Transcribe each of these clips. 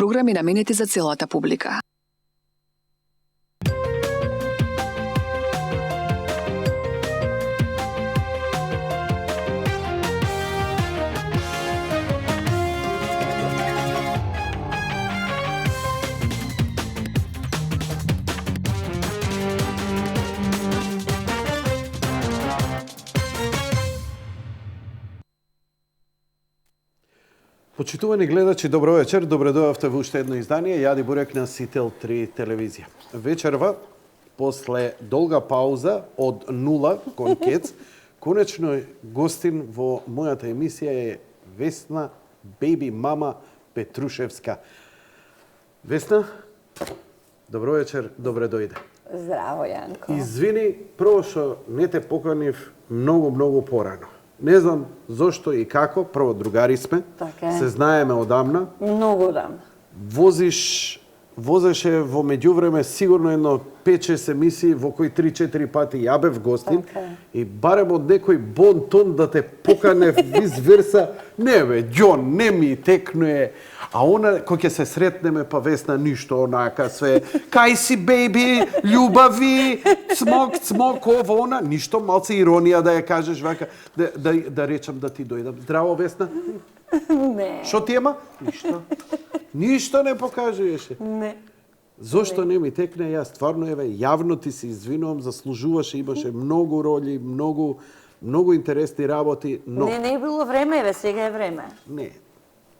програми наменети за целата публика. Почитувани гледачи, добро вечер. Добре дојавте во уште едно издание. Јади Бурек на Сител 3 телевизија. Вечерва, после долга пауза од нула кон Кец, конечно гостин во мојата емисија е Весна Беби Мама Петрушевска. Весна, добро вечер, добре дојде. Здраво, Јанко. Извини, прво што не те поканив многу порано. Не знам зошто и како, прво другари сме, се знаеме одамна. Многу одамна. Возеше во меѓувреме сигурно едно 5-6 емисии во кои 3-4 пати ја бев гостин и барем од некој бон тон да те поканев виз верса, не бе, Ѓон, не ми текнуе. А она, кој ќе се сретнеме, па Весна, ништо онака, све, кај си, беби, љубави, цмок, ово, она, ништо, малце иронија да ја кажеш, вака, да речам да ти дојдам. Здраво, Весна? Не. Шо ти ема? Ништо. Ништо не покажуваше. Не. Зошто не ми текне? Јас стварно, еве, јавно ти се извинувам, заслужуваше, имаше многу роли, многу интересни работи, но... Не било време, еве, сега е време. Не.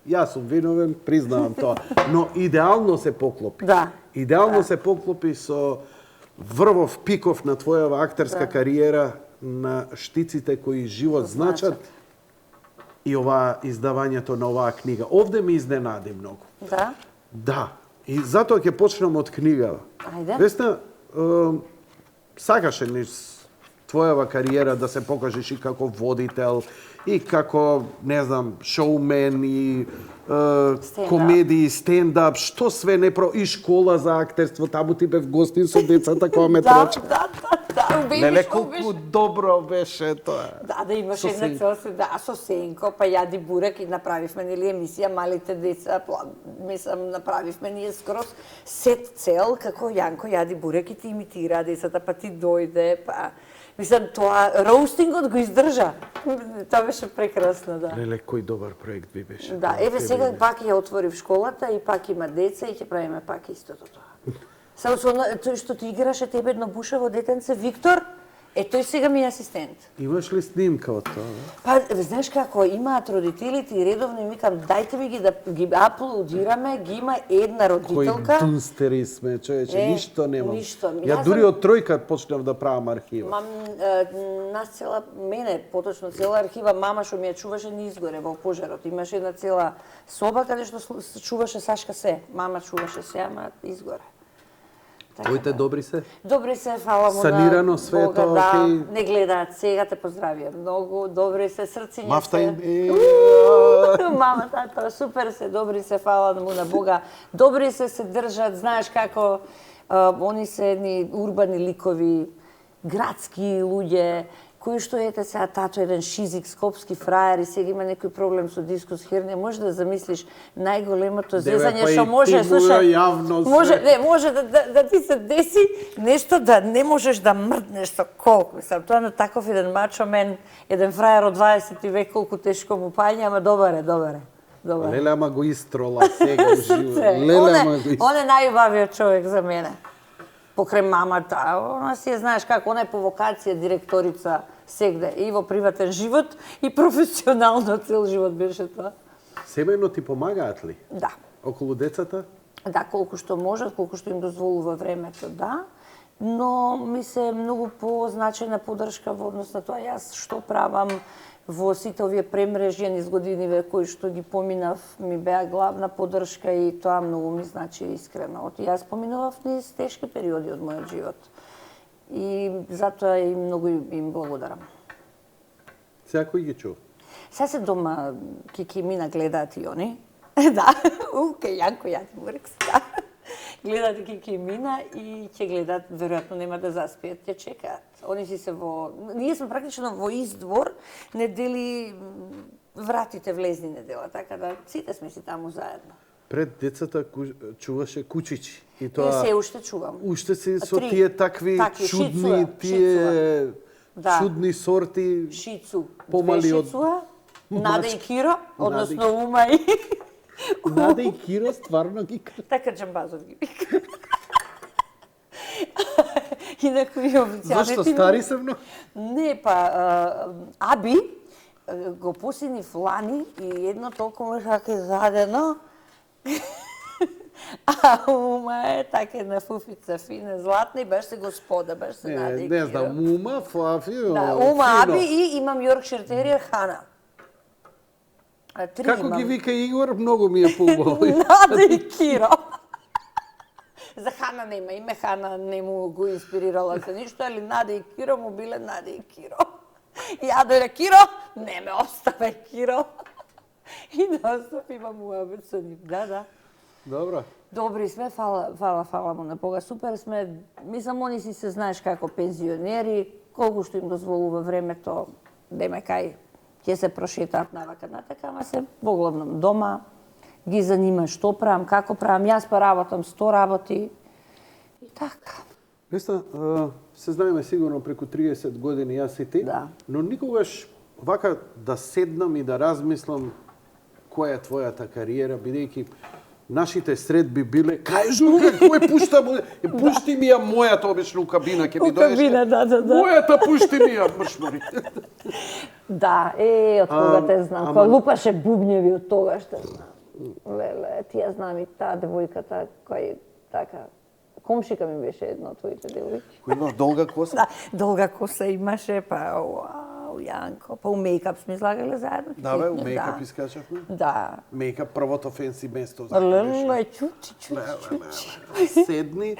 Јас сум виновен, признавам тоа. Но идеално се поклопи. Да. Идеално се поклопи со врвов пиков на твојава актерска кариера, на штиците кои живот значат и ова издавањето на оваа книга. Овде ми изненади многу. Да? Да. И затоа ќе почнам од книгава. Ајде. Весна, сакаше низ твојава кариера да се покажеш и како водител, и како, не знам, шоумен, и комедии, стендап, што све не про... И школа за актерство, таму ти бев гостин со децата која ме трача. Да. Леле, колку добро беше тоа. Да, имаше една цел, со Сенко, па Јади Бурек и направивме, нели, емисија Малите деца, мислам, направивме ние скроз сет цел, како Јанко Јади Бурек и ти имитира децата, па ти дојде, па... Мислам, тоа, роустингот го издржа. Тоа беше прекрасно, да. Леле, кој добар проект би беше. Да, еве сега пак ја отворив школата и пак има деца и ќе правиме пак истото тоа. Само со тој што ти играше тебе едно бушево детенце, Виктор, тој сега ми е асистент. Имаш ли снимка од тоа? Па, знаеш како, имаат родителите и редовно им викам, дајте ми ги да ги аплодираме, ги има една родителка. Кои дунстери сме, човече, ништо немам. Ништо. Ја дури од тројка почнав да правам архива. Нас мене, поточно цела архива, мама што ми ја чуваше не изгоре во пожарот. Имаше една цела соба каде што чуваше Сашка се. Мама чуваше се, ама изгоре. Твоите добри се? Добри се, фала му санирано све Бога, тоа, да, окей. Не гледаат сега, те поздравија многу, добри се, срциња Мафта се. им Мама, тато, супер се, добри се, фала му на Бога. Добри се држат, знаеш како, они се едни урбани ликови, градски луѓе, кои што ете сега тато еден шизик скопски фраер и сега има некој проблем со дискус хернија, може да замислиш најголемото зезање што може, слушај, може да ти се деси нешто да не можеш да мрднеш со колку, мислам, тоа на таков еден мачомен, еден фраер од 20 век колку тешко му паѓа, ама добар е. Леле, ама го истрола сега живо. Он е најубавиот човек за мене. Покрај мамата, она си знаеш како, она е по вокација директорица сегде и во приватен живот и професионално цел живот беше тоа. Семејно ти помагаат ли? Да. Околу децата? Да, колку што можат, колку што им дозволува времето, да. Но ми се многу позначајна поддршка во однос на тоа јас што правам во сите овие премрежја низ годиниве кои што ги поминав, ми беа главна поддршка и тоа многу ми значи искрено. Јас поминував низ тешки периоди од мојот живот. И затоа и многу им благодарам. Сега кој ги чув? Сега се дома Кики Мина гледаат и они. Да, кај Јанко Јади Бурек. Гледаат Кики Мина и ќе гледаат, веројатно нема да заспијат, ќе чекаат. Они си се во... Ние сме практично во ист двор, не дели вратите влезни недела, така да сите сме си таму заедно. пред децата чуваше кучичи. И И тоа се уште чувам. уште си со Три. тие такви чудни, тие Да. чудни сорти. Шицу. Помали Две од шицуа, Нада и мачки. Киро, односно Нада Ума и... Наде и Киро стварно ги Така Джамбазов ги вика. Инаку и официјалните... Зашто стари се многу? Не, па, Аби го посини флани и едно толку како задено. А Ума е така една фуфица фина, златна и баш се господа, баш се наде и Не знам, Ума, Флафи, Да, Ума, Аби и имам Йоркшир териер Хана. Три Како имам. ги вика Игор, многу ми е поубаво. Нада и Киро. За Хана нема име, Хана не му го инспирирала за ништо, али Нада и Киро му биле Нада и Киро. И ја дојде Киро, не ме оставе Киро. И настап имам муабет со нив, да. Добро. Добри сме, фала му на Бога, супер сме. Мислам, они си се знаеш како пензионери, колку што им дозволува времето, деме кај ќе се прошетаат навака натака, ама се поглавном дома, ги занима што правам, како правам, јас па работам 100 работи и така. Веста, се знаеме сигурно преку 30 години јас и ти, Да. но никогаш вака да седнам и да размислам која е твојата кариера, бидејќи нашите средби биле, кај Журка, кој пушта му, пушти ми ја мојата обично у кабина, ќе ми У кабина, да. Мојата пушти ми ја, мршмори. Да, од кога те знам, ама- кога лупаше бубњеви од тогаш те знам. Леле, ти ја знам и таа девојката кој така комшика ми беше една од твоите девојки. Кој имаш долга коса? Да, долга коса имаше, па вау, Јанко, па у мејкап сме излагале заедно. Да, бе, у Да. мејкап искачавме. Да. Мејкап првото фенси место. Леле, чучи. Седни,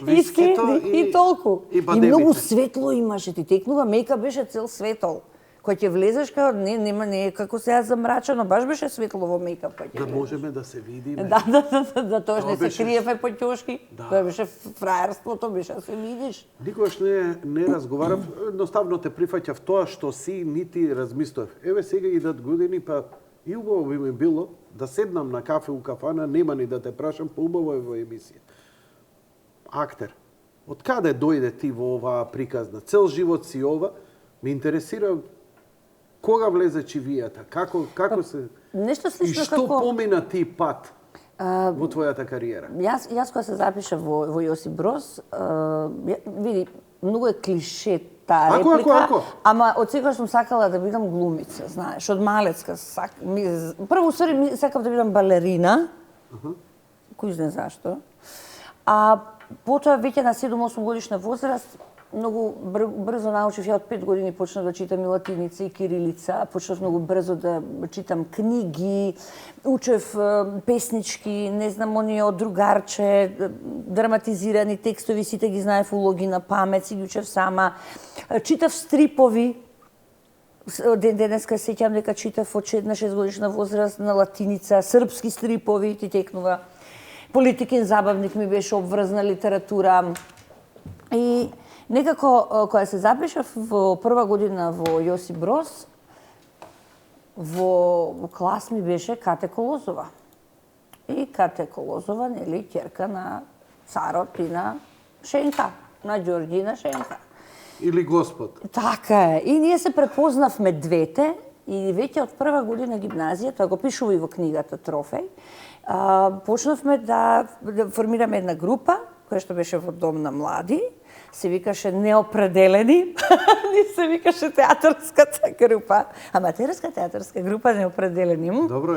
И вискито седни, и толку. И И бадемите. многу светло имаше, ти текнува, мејкап беше цел светол. Кој ќе влезеш као не е како сега замрачено, баш беше светло во мејкап кој ќе Да влезеш. можеме да се видиме. Да, тоа не се беше- криеве по ќошки. Да. Тоа беше фраерството, беше да се видиш. Никогаш не разговарав, едноставно те прифаќав тоа што си, нити размислував. Еве сега идат години, па и убаво би ми било да седнам на кафе у кафана, нема ни да те прашам, па убаво е во емисија. Актер, од каде дојде ти во оваа приказна? Цел живот си ова, ме интересира кога влезе чивијата, како се... Нешто И слично што како... помина ти пат во твојата кариера? Јас кога се запишав во Јосип Броз, види, многу е клише таа Ако, реплика, ама од секогаш сум сакала да бидам глумица, знаеш, од малецка прво усвари сакав да бидам балерина, кој знае зашто, а потоа веќе на 7-8 годишна возраст многу брзо научив, ја од 5 години почнав да читам и латиница и кирилица, почнав многу брзо да читам книги, учев песнички, не знам, оние од другарче, драматизирани текстови, сите ги знаев улоги на памет, си ги учев сама. Читав стрипови, денеска сеќам дека читав од 6 годишна возраст на латиница, српски стрипови, ти текнува. Политикин забавник ми беше обврзна литература. И некако, кога се запишав во прва година во Јосип Броз, во клас ми беше Кате Колозова. И Кате Колозова, нели, ќерка на царот и на Шенка, на Ѓорѓина Шенка. Или Господ? Така е. И ние се препознавме двете и веќе од прва година гимназија, тоа го пишува и во книгата Трофеј, почнавме да формираме една група, која што беше во Дом на млади, се викаше Неопределени, не се викаше театарската група, аматерска театарска група Неопределени. Добро,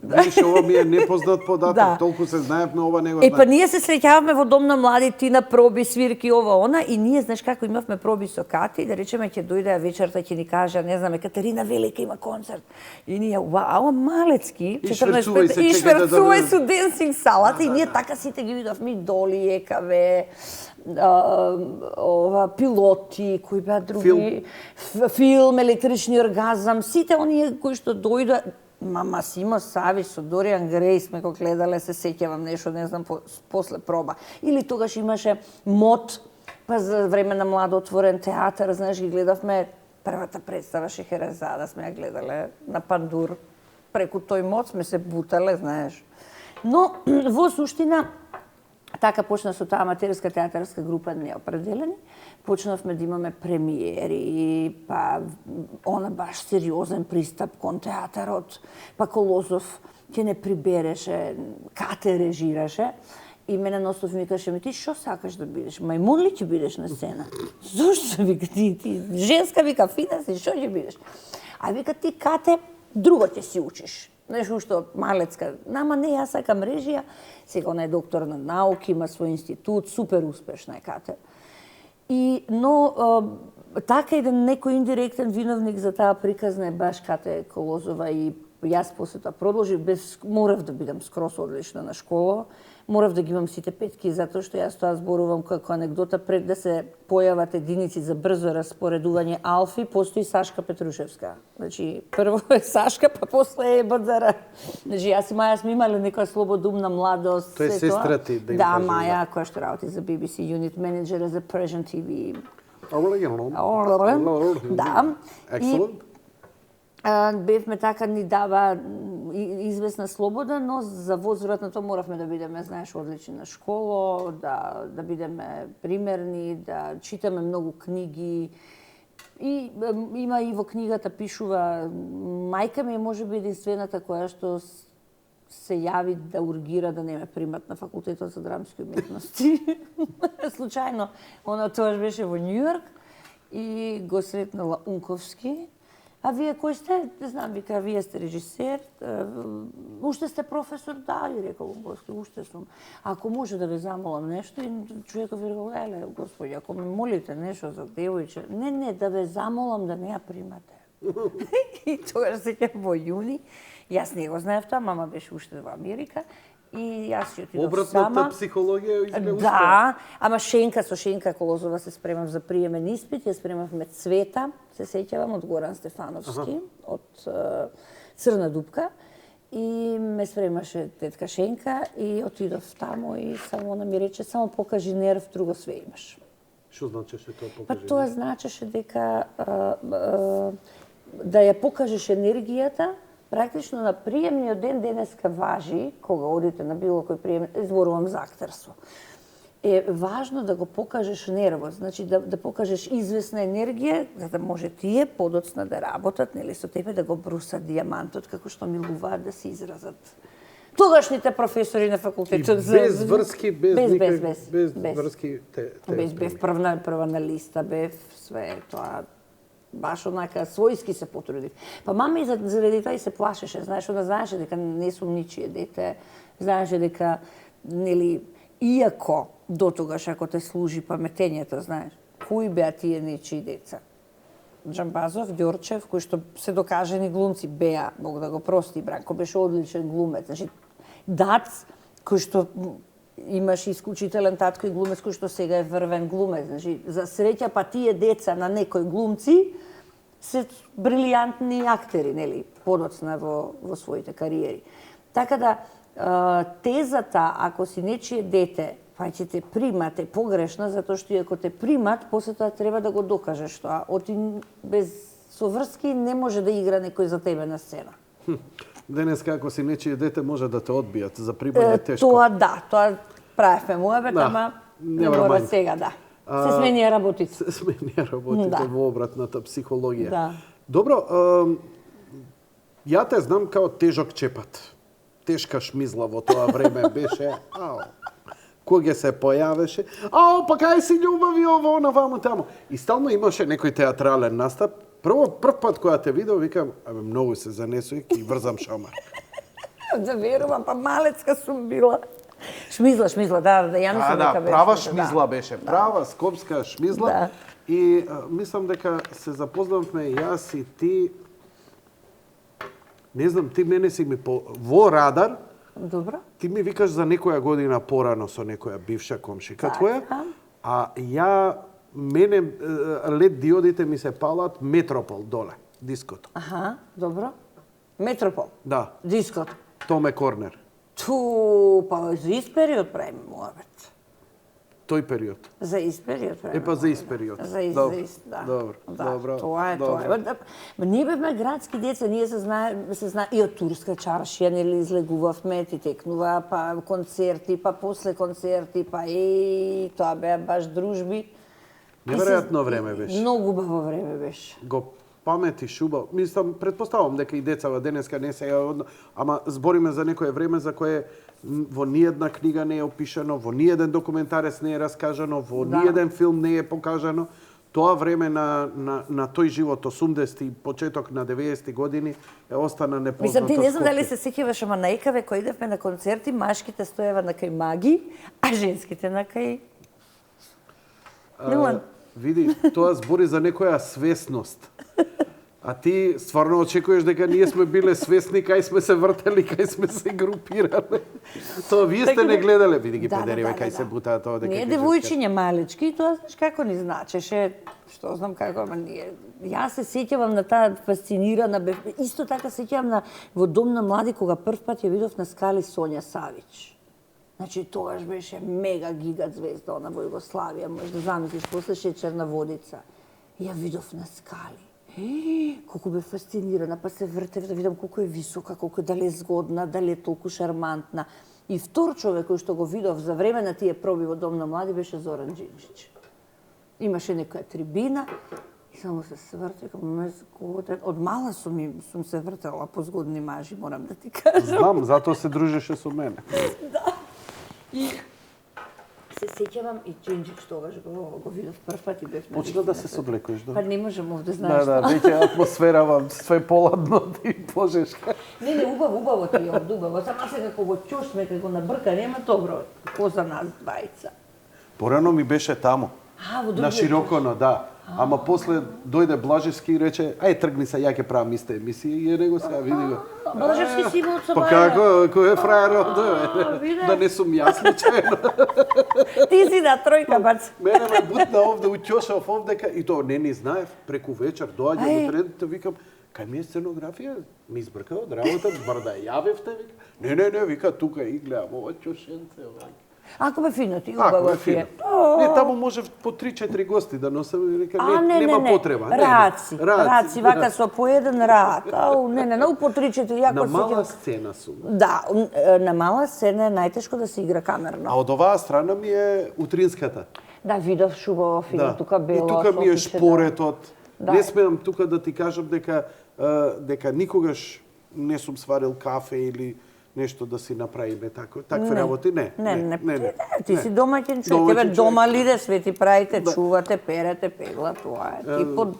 видиш, ова ми е непознат податок, Да. толку се знаевме, ова не го Па знаев. ние се среќаваме во Дом на млади, ти на проби, свирки, ова, она, и ние, знаеш како, имавме проби со Кати, да речеме, ќе дојде вечерта, ќе ни кажа, не знаме, Катерина Велика има концерт. И ние, вау, малецки, И шверцувај се, и чекајте да шверцувај дојде. со денсинг салата, и ние така сите ги видовме, Доли, Екаве, ова, пилоти, кои беа други, филм, електрични оргазам, сите оние кои што дојдоа, Масимо Сави со Дориан Греј сме го гледале, се сеќавам нешто, не знам, после проба. Или тогаш имаше МОД, па за време на младо отворен театар, знаеш, ги гледавме првата представа Шехерезада, сме ја гледале на Пандур. преку тој мост сме се бутале, знаеш. Но во суштина така почна со таа аматерска театарска група Неопределени. Почнавме да имаме премиери, па она баш сериозен пристап кон театарот, па Колозов ќе не прибереше, Кате режираше. И мене Ностов ми каже, ти што сакаш да бидеш? Мајмун ли ќе бидеш на сцена? Зошто, вика, ти женска, вика, фина си, што ќе бидеш? А вика, ти, Кате, друго ќе си учиш. Нешто што малецка. Нама не, јас сакам режија. Сега она е доктор на науки, има свој институт, супер успешна е Кате. Но така еден некој индиректен виновник за таа приказна е баш Кате Колозова и јас после тоа продолжив, морав да бидам скрос одлична на школа, морав да ги имам сите петки, затоа што јас тоа зборувам како анегдота, пред да се појават единици за брзо распоредување алфи, постои Сашка Петрушевска. Значи, прво е Сашка, па после е БДР. Значи, јас и Маја сме имале некоја слободумна младост. Тоа е сестра ти, да им да, кажем. Маја, која што работи за BBC Unit Manager за Persian TV. Да. Excellent. Бевме така, ни дава известна слобода, но за возраснато моравме да бидеме, знаеш, одлични на школа, да бидеме примерни, да читаме многу книги. И има и во книгата пишува, мајка ми е можеби единствената која што се јави да ургира да не ме примат на факултетот за драмски уметности. Случајно, она тоа беше во Њујорк и го сретнала Унковски. А вие кој сте? Не знам, вика, вие сте режисер, уште сте професор? Да, и рекол Унковски, уште сум. Ако може да ве замолам нешто, и човеков рекол, еле, господи, ако ме молите нешто за девојче, не, да ве замолам да не ја примате. И тогаш се ќе во јуни, јас не го знаев тоа, мама беше уште во Америка, и јас ќе отидов сама. Обратната психологија изме успеа. Да, ама со Шенка Колозова се спремав за приемен испит, ја спремавме Цвета, се сеќавам, од Горан Стефановски, од Црна дупка, и ме спремаше тетка Шенка и отидов тамо и само она ми рече, само покажи нерв, друго све имаш. Што значеше тоа покажи? Па тоа значеше дека да ја покажеш енергијата, практично на приемниот ден денеска важи, кога одите на било кој прием, зборувам за актерство, е важно да го покажеш нервот, значи да покажеш известна енергија, за да може тие подоцна да работат, нели, со тебе да го брусат дијамантот, како што милуваат да се изразат. Тогашните професори на факултетот без врски, без врски бев прва на листа, бев све тоа. Баш онака својски се потрудив. Па мама и заради тоа и се плашеше, знаеш, она знаеше дека не сум ничие дете, знаеше дека, нели, иако до тогаш ако те служи паметењето, знаеш, кои беа тие нечии деца? Джамбазов, Ѓорчев, кои што се докажени глумци беа, Бог да го прости, Бранко беше одличен глумец, значи, Дац, кој што имаш исклучителен татко и глумец кој што сега е врвен глумец. Значи, за среќа, па тие деца на некои глумци се брилијантни актери, нели, подоцна во своите кариери. Така да, тезата, ако си нечие дете, па ќе те примат, е погрешна, затоа што и ако те примат, после тоа треба да го докажеш тоа. Оти без соврски не може да игра некој за тебе на сцена. Денеска, ако си нечие дете, може да те одбијат. За прибање тешко. Тоа да, тоа правевме муабет, Да, ама не мора mind. сега, да. Се сменија работите. Се сменија работите Да. во обратната психологија. Да. Добро, ја те знам као тежок чепат. Тешка шмизла во тоа време беше. Кога се појавеше, па кај си љубави ово, оно, ваму, таму. И стално имаше некој театрален настап. Прв пат кога те видел, викам, многу се занесуј, ки врзам шамар. Да верувам, па малецка сум била. Шмизла, да, ја мислам дека беше. Права шмизла беше, права скопска шмизла. Да. И мислам дека се запознавме јас и ти, не знам, ти мене си ми во Радар, Добро. ти ми викаш за некоја година порано со некоја бивша комшика Така. твоја, а мене лед диодите ми се палат Метропол доле, диското. Аха, добро. Метропол. Да, Дискот. Томе Корнер. Па за ист период правиме муабет. тој период. За ист период. Па за ист период. За ист, Добро. за ист, да. Добро, Да, добро, тоа е, добро. тоа е. Ма ние бевме градски деца, ние се знае и од турска чаршија, нели излегувавме, ти текнува, па концерти, па после концерти, па тоа беа баш дружби. Неверојатно време беше. Многу убаво време беше. Го паметиш убаво. Мислам, предпоставам дека и децава денеска не се ама збориме за некое време за кое во ниедна книга не е опишано, во ниеден документарец не е раскажано, во ниеден филм не е покажано. Тоа време на тој живот, 80-ти, почеток на 90-ти години, е остана непознато. Мислам, ти не знам дали се сеќаваш, ама на ИКВ кој идевме на концерти, машките стоева на кај маги, а женските на кај Милан. Види, тоа збори за некоја свесност. А ти стварно очекуваш дека ние сме биле свесни кај сме се вртели, кај сме се групирале. Тоа вие сте не гледале, види ги педериве кај се бутаа тоа дека. Ние девојчиња малечки, и тоа знаеш како ни значеше, што знам како, ама ние. Јас се сеќавам на таа фасцинирана, исто така сеќавам на во Дом на млади кога прв пат ја видов на скали Сонја Савич. Значи, тогаш беше мега гигат звезда она во Југославија, можеш да замислиш, после Шеќерна водица. Ја видов на скали. Колку бе фасцинирана, па се вртев да видам колку е висока, колку дали е згодна, дали е толку шармантна. И втор човек кој што го видов за време на тие проби во Дом на млади беше Зоран Джинџич. Имаше некоја трибина и само се сврте, ме згоден. Од мала сум се вртела по згодни мажи, морам да ти кажам. Знам, затоа се дружеше со мене. И се сеќавам и Джинџич тогаш го видов прв пат и бев на Почна да се соблекуваш, Па не можам овде, знаеш Да, веќе атмосфера вам све поладно ти пожешка. Не, убаво ти е овде, убаво. Сама сега кога го чушме, кога го набрка, нема добро. Ко за нас двајца. Порано ми беше таму. Во На Широконо, да. Ама после дојде Блажевски и рече, ај тргни се, ја ќе правам исте емисија и него сега види го. Блажевски си имал од Па како, кој е фраер овде? Да не сум јас случајно. Ти си на тројка бац. Мене ме бутна овде, учошав овдека и тоа не ни знаев, преку вечер доаѓа во тредите, викам, кај ми е сценографија, ми избрка од работа, бар да јавевте, вика. Не, вика, тука и гледам, ова чошенце, ова. Ако бе фино ти, убаво ти е. Не, таму може по 3-4 гости да носам, вика, нема потреба. Раци, вака со по еден рад. Не, по 3-4, јако на мала сцена сум. Да, на мала сцена е најтешко да се игра камерно. А од оваа страна ми е утринската. Да, видов шубаво филм, тука бело. И тука ми е шпоретот. Не смеам тука да ти кажам дека никогаш не сум сварил кафе или нешто да си направиме такви работи, не. Ти си домаќин човек, тебе дома лиде, свети правите, чувате, перете, пегла, тоа е.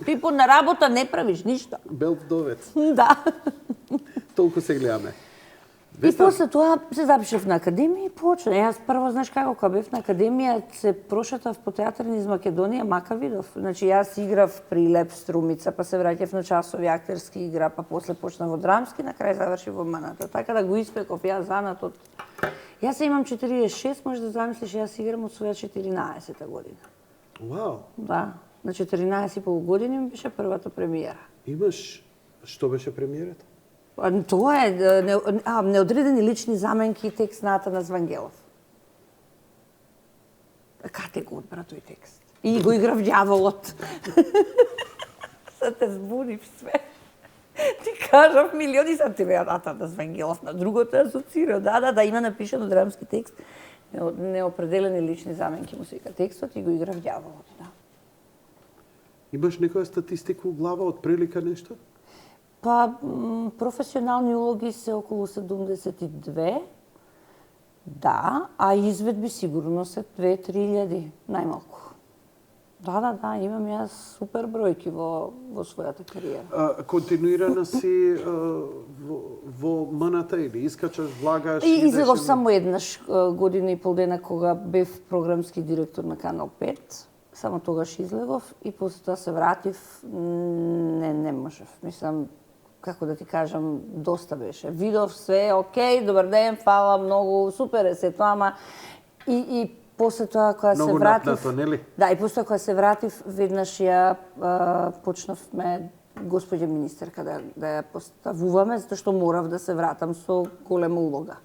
Ти на работа не правиш ништо. Бел вдовец. Да. Толку се гледаме. И после тоа се запишев на академија и почна. Јас прво, знаеш како, кога бев на академија, се прошетав по театар низ Македонија, мака видов. Значи, јас играв при Леп Струмица, па се враќав на часови актерски игра, па после почна во драмски, на крај заврши во МНТ. Така да го испеков јас занатот. Јас имам 46, може да замислиш, јас играм од своја 14-та година. Вау. Да, на 14,5 години ми беше првата премиера. Имаш, што беше премиерата? Тоа е неодредени лични заменки и текст на Атанас Вангелов. Кате го одбра тој текст? И го играв ѓаволот. Се те збунив све. Ти кажав милиони сам тебе Атанас Вангелов на другото асоцира. Да, има напишано драмски текст. Неопределени лични заменки му се вика текстот и го играв ѓаволот, да. Имаш некоја статистика у глава, од прилика нешто? Па, професионални улоги се околу 72, да, а изведби сигурно се 2-3 илјади, најмалку. Да, имам јас супер бројки во својата кариера. Континуирана си во МНТ или искачаш, влагаш? И излегов само еднаш година и пол дена кога бев програмски директор на Канал 5. Само тогаш излегов и после тоа се вратив, не можев. Мислам, како да ти кажам, доста беше. Видов све, окей, добар ден, фала многу, супер е се тоа, ама и после тоа кога се вратив... Напнато, нели? Да, и после тоа кога се вратив, веднаш ја почнавме господја министерка да ја поставуваме, затоа што морав да се вратам со голема улога.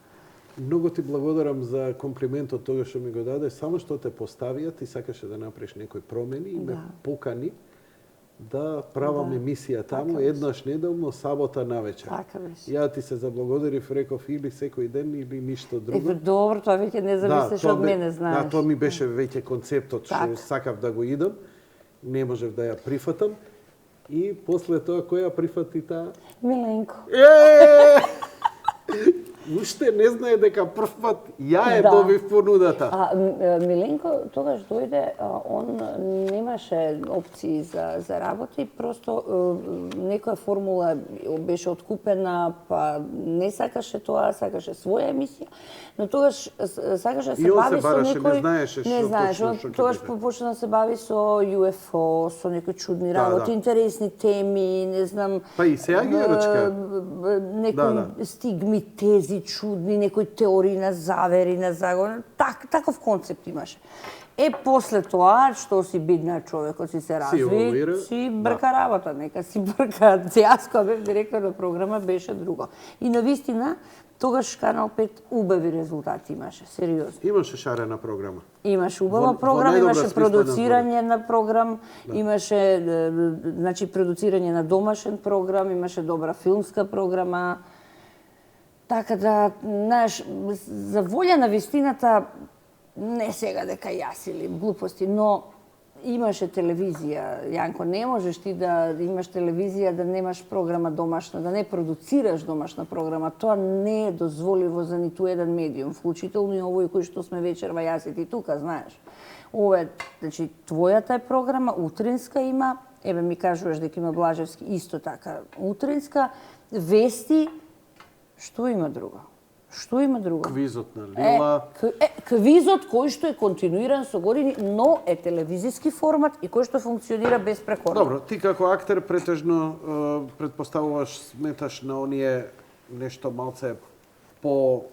Многу ти благодарам за комплиментот тоа што ми го даде, само што те поставија, ти сакаше да направиш некои промени и ме покани да правам емисија таму еднаш неделно, сабота навечер. Така беше. Ја ти се заблагодарив, реков или секој ден или ништо друго. Добро, тоа веќе не зависеше од мене, знаеш. Да, тоа ми беше веќе концептот што сакав да го идам. Не можев да ја прифатам. И после тоа која прифати таа? Миленко. Уште не знае дека прв пат ја добив понудата. Миленко тогаш дојде, он немаше опции за работа и просто некоја формула беше откупена, па не сакаше тоа, сакаше своја емисија, но тогаш сакаше да се бави со некој... не знаеше што точно тогаш почна да се бави со UFO, со некои чудни работи, интересни теми, не знам... Па и сега ги рачка. Некои стигми, тези чудни, некои теории на завери, на заговор, таков концепт имаше. После тоа, што си бидна човекот, си се разви, си брка работа, нека си брка. Јас кога бев директор на програма беше друго. И навистина, тогаш Канал 5 убави резултати имаше, сериозно. Имаше шарена програма. Имаше убава програма, имаше продуцирање на програм, имаше значи продуцирање на домашен програм, имаше добра филмска програма. Така да, знаеш, за волја на вистината, не сега дека јас или глупости, но имаше телевизија. Јанко, не можеш ти да имаш телевизија, да немаш програма домашна, да не продуцираш домашна програма. Тоа не е дозволиво за ниту еден медиум, вклучително и овој кој што сме вечерва јас и ти тука, знаеш. Ова е, значи, твојата е програма, утринска има, еве ми кажуваш дека има Блажевски, исто така, утринска, вести. Што има друго? Што има друго? Квизот на Лила. Квизот кој што е континуиран со години, но е телевизиски формат и кој што функционира безпрекорно. Добро, ти како актер претежно претпоставуваш, сметаш на оние нешто малце по...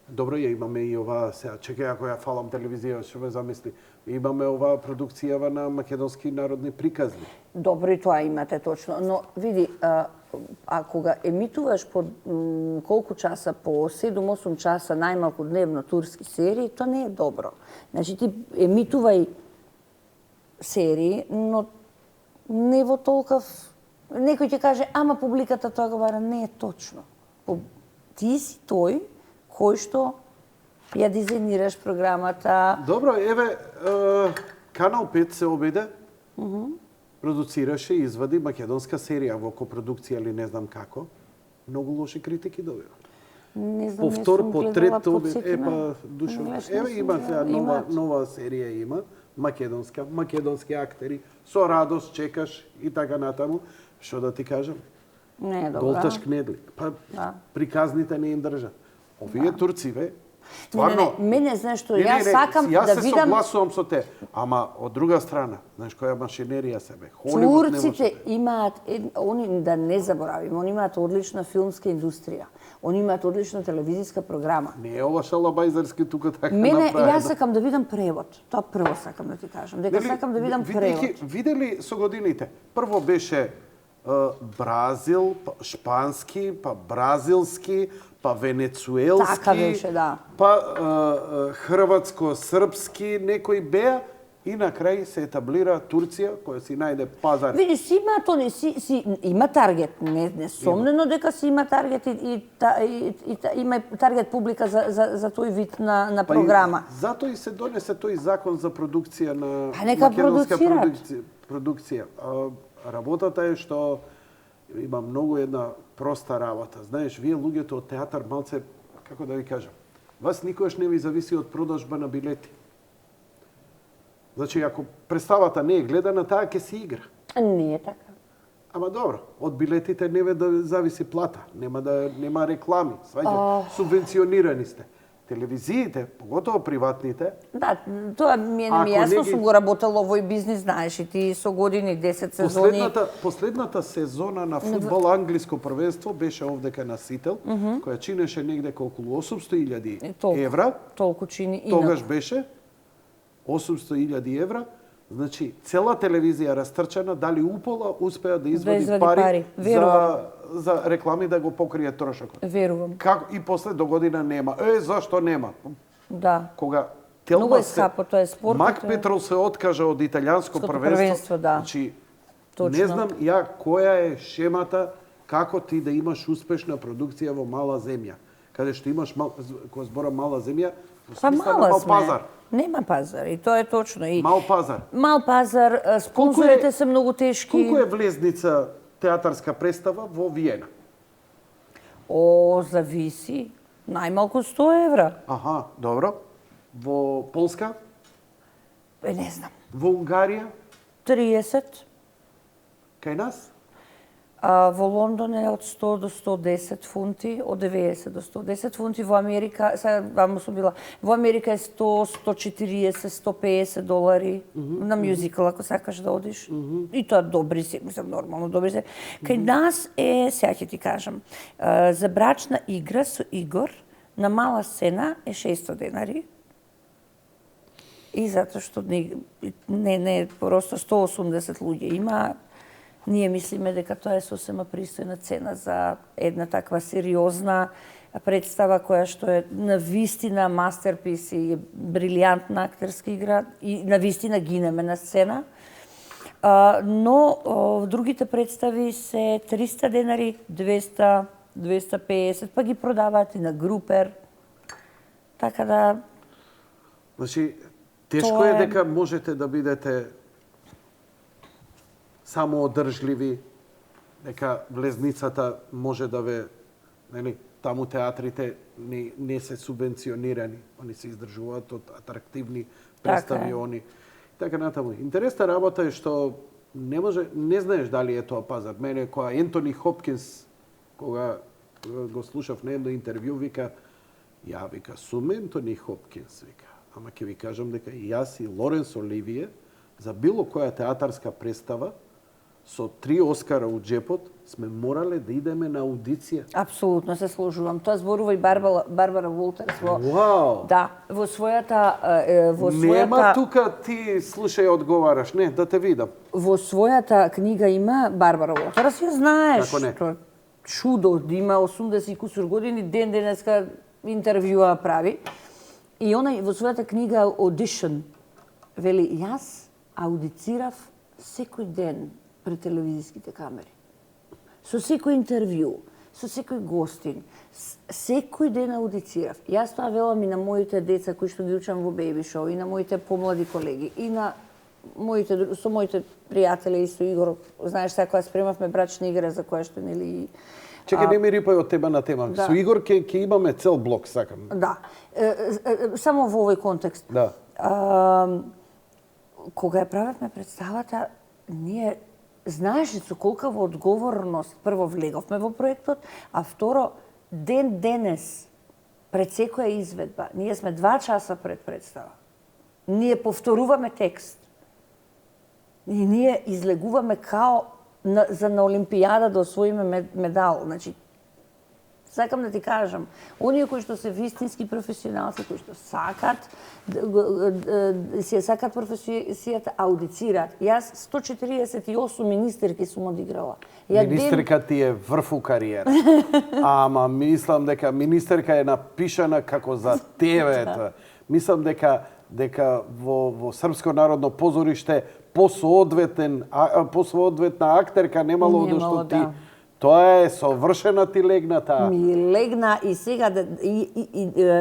Добро, ја имаме и оваа сега, чекај ако ја фалам телевизија, што ме замисли. Имаме оваа продукцијава на македонски народни приказни. Добро, и тоа имате точно, но види, а кога емитуваш по колку часа, по 7-8 часа најмалку дневно турски серии, тоа не е добро. Значи ти емитувај серии, но не во толков... Некој ќе каже, ама публиката тоа го бара. Не е точно. Ти си тој кој што ја дизајнираш програмата. Добро, еве, Канал 5 се обиде, продуцираше и извади македонска серија во копродукција или не знам како. Многу лоши критики добива. Не знам, Повтор, по трет, подсетена. Душо. Еве има сега нова серија има, македонски актери, со радост чекаш и така натаму. Што да ти кажам? Не е добра. Голташ кнедли. Па приказните не им држат. Овие турци, бе, стварно... Мене, знаеш што, јас сакам да видам... Јас се согласувам со те, ама од друга страна, знаеш која машинерија се, бе, Холивуд не може. Турците имаат, они да не заборавим, они имаат одлична филмска индустрија. Они имаат одлична телевизиска програма. Не е ова шалабајзарски тука така направено. направено. Јас сакам да видам превод. Тоа прво сакам да ти кажам. Дека сакам да видам превод. Видели со годините, прво беше Бразил, па шпански, па бразилски, па венецуелски, така беше, да. Па хрватско-српски некои беа и на крај се етаблира Турција, која си најде пазар. Види, си има тони, има таргет, не сомнено дека си има таргет и има таргет публика за тој вид на програма. Затоа и се донесе тој закон за продукција на македонска продукција. Работата е што има многу една проста работа. Знаеш, вие луѓето од театар малце, како да ви кажам, вас никогаш не ви зависи од продажба на билети. Значи, ако представата не е гледана, таа ќе се игра. Не е така. Ама добро, од билетите не ве да зависи плата, нема реклами, сваѓа, субвенционирани сте. Телевизиите, поготово приватните... Да, тоа ми е јасно, сум го работел овој бизнис, знаеш, и ти со години, 10 сезони... Последната сезона на фудбал, англиско првенство, беше овдека на Сител, која чинеше негде околу 800.000 евра. Толку чини. Тогаш беше 800.000 евра Значи, цела телевизија растрчана, дали упола успеа да извади извади пари, пари. Верувам. за реклами да го покрие трошокот. Верувам. Како и после до година нема. Зашто нема? Да. Кога Многу е скапо, тоа е спорт. Мак Петрол се откажа од италијанско првенство. Да. Значи, Точно. не знам ја која е шемата како ти да имаш успешна продукција во мала земја. Каде што имаш кога зборам мала земја, во Па смисла на мала мал сме. пазар. Нема пазар и тоа е точно. И Мал пазар. мал пазар, спонзорите се многу тешки. Колку е влезница театарска представа во Виена? Зависи. Најмалку 100 евра. Аха, добро. Во Полска? Не знам. Во Унгарија? 30. Кај нас? Во Лондон е од 100 до 110 фунти, од 90 до 110 фунти. Во Америка, сега ваму сум била, во Америка е 100, 140, 150 долари на мюзикл, ако сакаш да одиш. И тоа добри се, мислам, нормално добри се. Кај нас е, сега ќе ти кажам, за брачна игра со Игор на мала сцена е 600 денари. И затоа што не просто 180 луѓе има. Ние мислиме дека тоа е сосема пристојна цена за една таква сериозна представа која што е на вистина мастерпис и е брилјантна актерска игра и на вистина гинеме на сцена. Но другите представи се 300 денари, 200, 250, па ги продаваат и на групер. Така да... Значи, тешко е дека можете да бидете самоодржливи, дека влезницата може да ве, нели, таму театрите не се субвенционирани, они се издржуваат од атрактивни представи они. Така натаму. Интересна работа е што не знаеш дали е тоа пазар. Мене кога Ентони Хопкинс, кога го слушав на едно интервју, вика, сум Ентони Хопкинс, вика, ама ќе ви кажам дека и јас и Лоренс Оливие за било која театарска представа со 3 Оскара у джепот сме морале да идеме на аудиција. Апсолутно се сложувам. Тоа зборува и Барбара Волтерс во... Вау! Да, во својата... Нема тука ти слушај одговараш, не, да те видам. Во својата книга има Барбара Волтерс, ја знаеш. Како не? Тоа чудо, да има 80 и кусур години, ден денеска интервјуа прави. И она во својата книга Audition вели, јас аудицирав секој ден пред телевизиските камери. Со секој интервју, со секој гостин, секој ден аудицирав. Јас тоа велам и на моите деца кои што ги учам во Baby Show, и на моите помлади колеги, и на со моите пријатели и со Игор. Знаеш, сега кога спремавме брачна игра за која што нели... Чекај, не ми рипај од тема на тема. Да. Со Игор ќе имаме цел блок, сакам. Да. Само во овој контекст. Да. Кога ја правевме представата, ние знаеш ли со колкава одговорност прво влеговме во проектот, а второ ден денес пред секоја изведба, ние сме 2 часа пред представа. Ние повторуваме текст. И ние излегуваме као за на Олимпијада да освоиме медал. Значи, сакам да ти кажам, оние кои што се вистински професионалци, кои што сакат си сакат професијата, аудицираат. Јас 148 министерки сум одиграла. Министерка ти е врв у кариера. Ама мислам дека министерка е напишана како за тебе. Мислам дека во Српско народно позориште посоодветна актерка немало што ти. Тоа е совршена ти легна таа. Ми легна и сега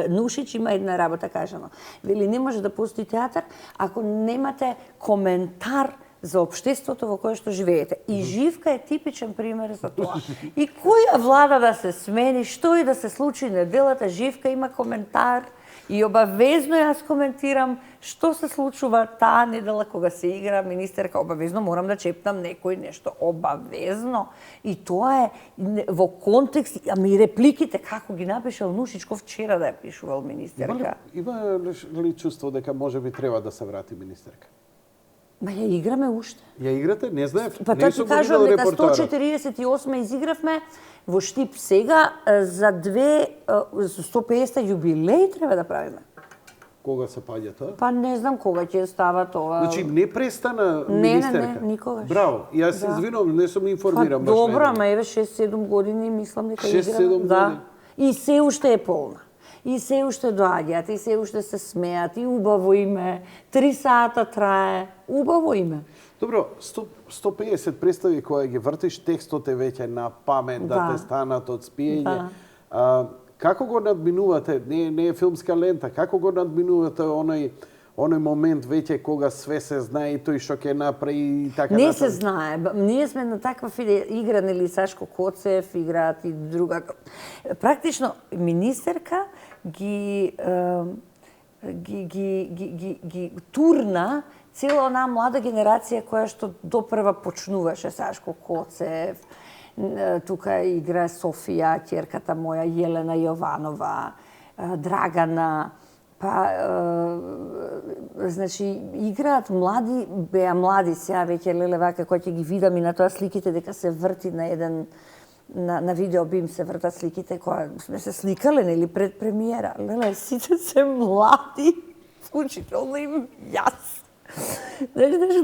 Нушич има една работа кажано. Вели не може да постои театар ако немате коментар за општеството во кое што живеете. И Живка е типичен пример за тоа. И која влада да се смени, што и да се случи неделата, Живка има коментар и обавезно јас коментирам што се случува таа недела кога се игра министерка. Обавезно морам да чепнам некој нешто. Обавезно. И тоа е во контекст, ами и репликите, како ги напишал Нушичко вчера да ја пишувал министерка. Има ли чувство дека може би треба да се врати министерка? Ма ја играме уште. Ја играте? Не знаев. Па тоа ти кажувам дека 148 изигравме во Штип сега за 150 јубилеј треба да правиме. кога се паѓа тоа? Па не знам кога ќе става тоа. Значи не престана Не, министерка? никогаш. Браво. Јас се извинувам, не сум информиран баш. Добро, на ама еве 6-7 години мислам дека 6-7 игра. Да. години. И се уште е полна. И се уште доаѓаат, и се уште се смеат, и убаво име. 3 сата трае, убаво име. Добро, 150 представи кога ги вртиш, текстот е веќе на памет, да те станат од спиење. Да. Како го надминувате, не е филмска лента, како го надминувате оној момент веќе кога све се знае и тој што ќе направи и така Не се знае. Ние сме на таква игра, нели Сашко Коцев, играат и друга. Практично министерка ги турна цела онаа млада генерација која што допрва почнуваше, Сашко Коцев, тука игра Софија, ќерката моја, Јелена Јованова, Драгана, па, значи, играат млади, беа млади сега веќе леле вака, кој ќе ги видам и на тоа сликите дека се врти на еден на видео би им се вртат сликите која сме се сликале нели пред премиера. Леле, сите се млади, вклучително им јас. Знаеш,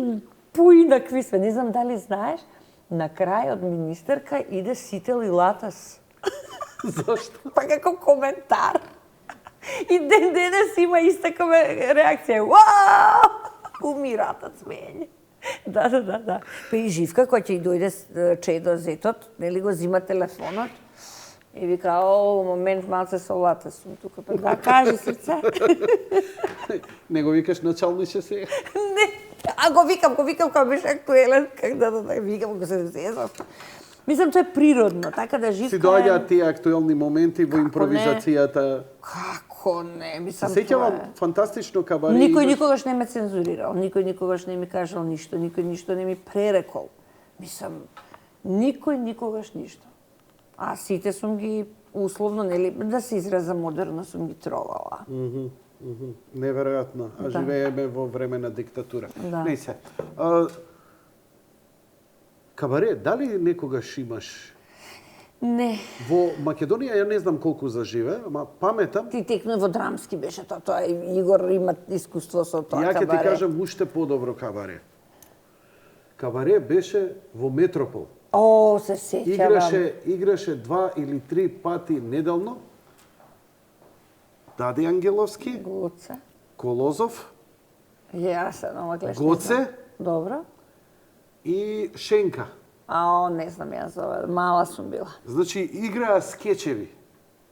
поинакви сме. Не знам дали знаеш, на крај од министерка иде Сител и Латас. Зошто? Па како коментар. И ден денес има иста реакција. Уау! Умират од смење. Да. Па и Живка, која ќе и дојде чедо зетот, нели го зима телефонот и вика, о, момент малце со лата сум тука. Па да, кажи срце. Не го викаш началнише се? Не, а го викам кога беше актуелен, да, викам го се зезав. Мислам, тоа е природно, така да Живка Си доаѓаат тие актуелни моменти во импровизацијата. Како не, мислам Сеќавам фантастично кабаре. Никој никогаш не ме цензурирал, никој никогаш не ми кажал ништо, никој ништо не ми пререкол. Мислам, никој никогаш ништо. А сите сум ги условно, нели, да се изразам модерно, сум ги тровала. Неверојатно. А Да. живееме во време на диктатура. Да. Не се. Кабаре, дали некогаш имаш Не. во Македонија, ја не знам колку заживе, ама паметам, Ти текно во драмски беше тоа, Игор има искуство со тоа ја ќе ти кабаре. кажам уште подобро кабаре. Кабаре беше во Метропол. О, се сеќавам. Играше 2 или 3 пати неделно. Дади Ангеловски, Гоце. Колозов Јас се нова гледаш. Гоце? Добро. и Шенка. Ао, не знам јас за ова, мала сум била. Значи, играа скечеви.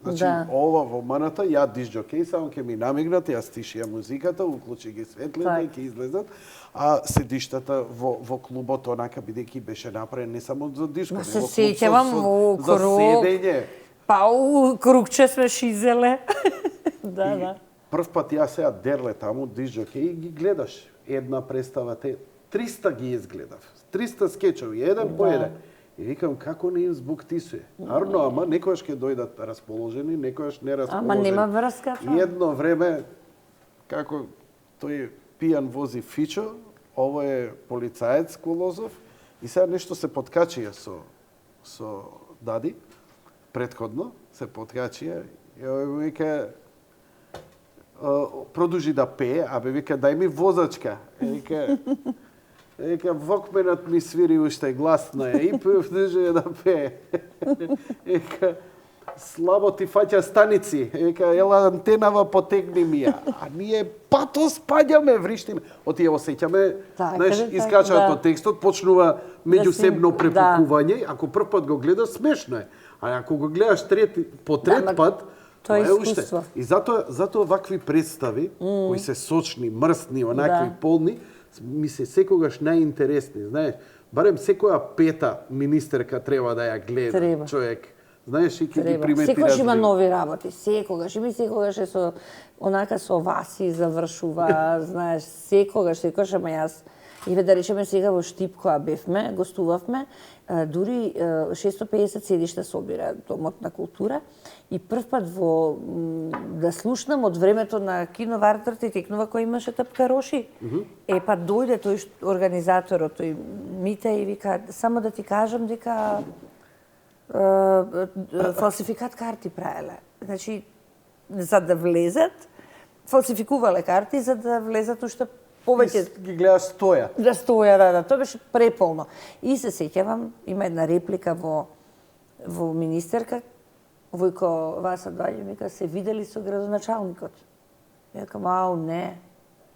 Значи, Да. ова во маната, ја дисџокеј, само ќе ми намигнат, јас стишија музиката, уклучи ги светлите Так. и ќе излезат, а седиштата во клубот, онака, бидејќи беше направен не само за диско, Ма него се клуб сеќавам во за круг. седење. Па у кругче сме шизеле. Да. Прв пат јас сега дерле таму, дисџокеј, и ги гледаш. Една представа, 300 ги изгледав. 300 скечови, еден по еден. И викам, како не им збуктисуе? Арно, ама некојаш ќе дојдат расположени, некојаш не расположени. Ама нема врска тоа. И едно време, како тој пијан вози Фичо, ово е полицаец Колозов, и сега нешто се подкачија со Дади, предходно се подкачија, и овој вика, продужи да пее, абе вика, дај ми возачка. Вика, вокменот ми свири уште гласно е, и продужи да пее. Вика, слабо ти фаќа станици. Вика, ела антенава потегни ми ја. А ние пато спаѓаме, вриштиме. Отие осеќаме, Така, знаеш, така, искачаат да. од текстот, почнува меѓусебно Да. препукување. Ако прв пат го гледаш, смешно е. А ако го гледаш по трет ма пат, тоа е уште. искуство. И затоа вакви представи, кои се сочни, мрсни, онакви Да. полни, ми се секогаш најинтересни, знаеш. Барем секоја пета министерка треба да ја гледа Треба. човек. Знаеш, и ќе ги Треба. примети Секогаш има разлики. нови работи, секогаш. И ми секогаш е со онака со Васи завршува, знаеш, секогаш, ама јас и да речеме сега во Штип која бевме, гостувавме, дури 650 седишта собира Домот на култура и првпат да слушнам од времето на киновартерот и текнува кој имаше Тапкароши. Па дојде тој организаторот, тој Мите и вика, само да ти кажам дека фалсификат карти правеле. Значи, за да влезат, фалсификувале карти за да влезат уште повеќе Ги гледаш стоја. да стоја, да, тоа беше преполно. И се сеќавам, има една реплика во министерка, Војко Васа доаѓа и вика, се видели со градоначалникот. Јакам, ау, не.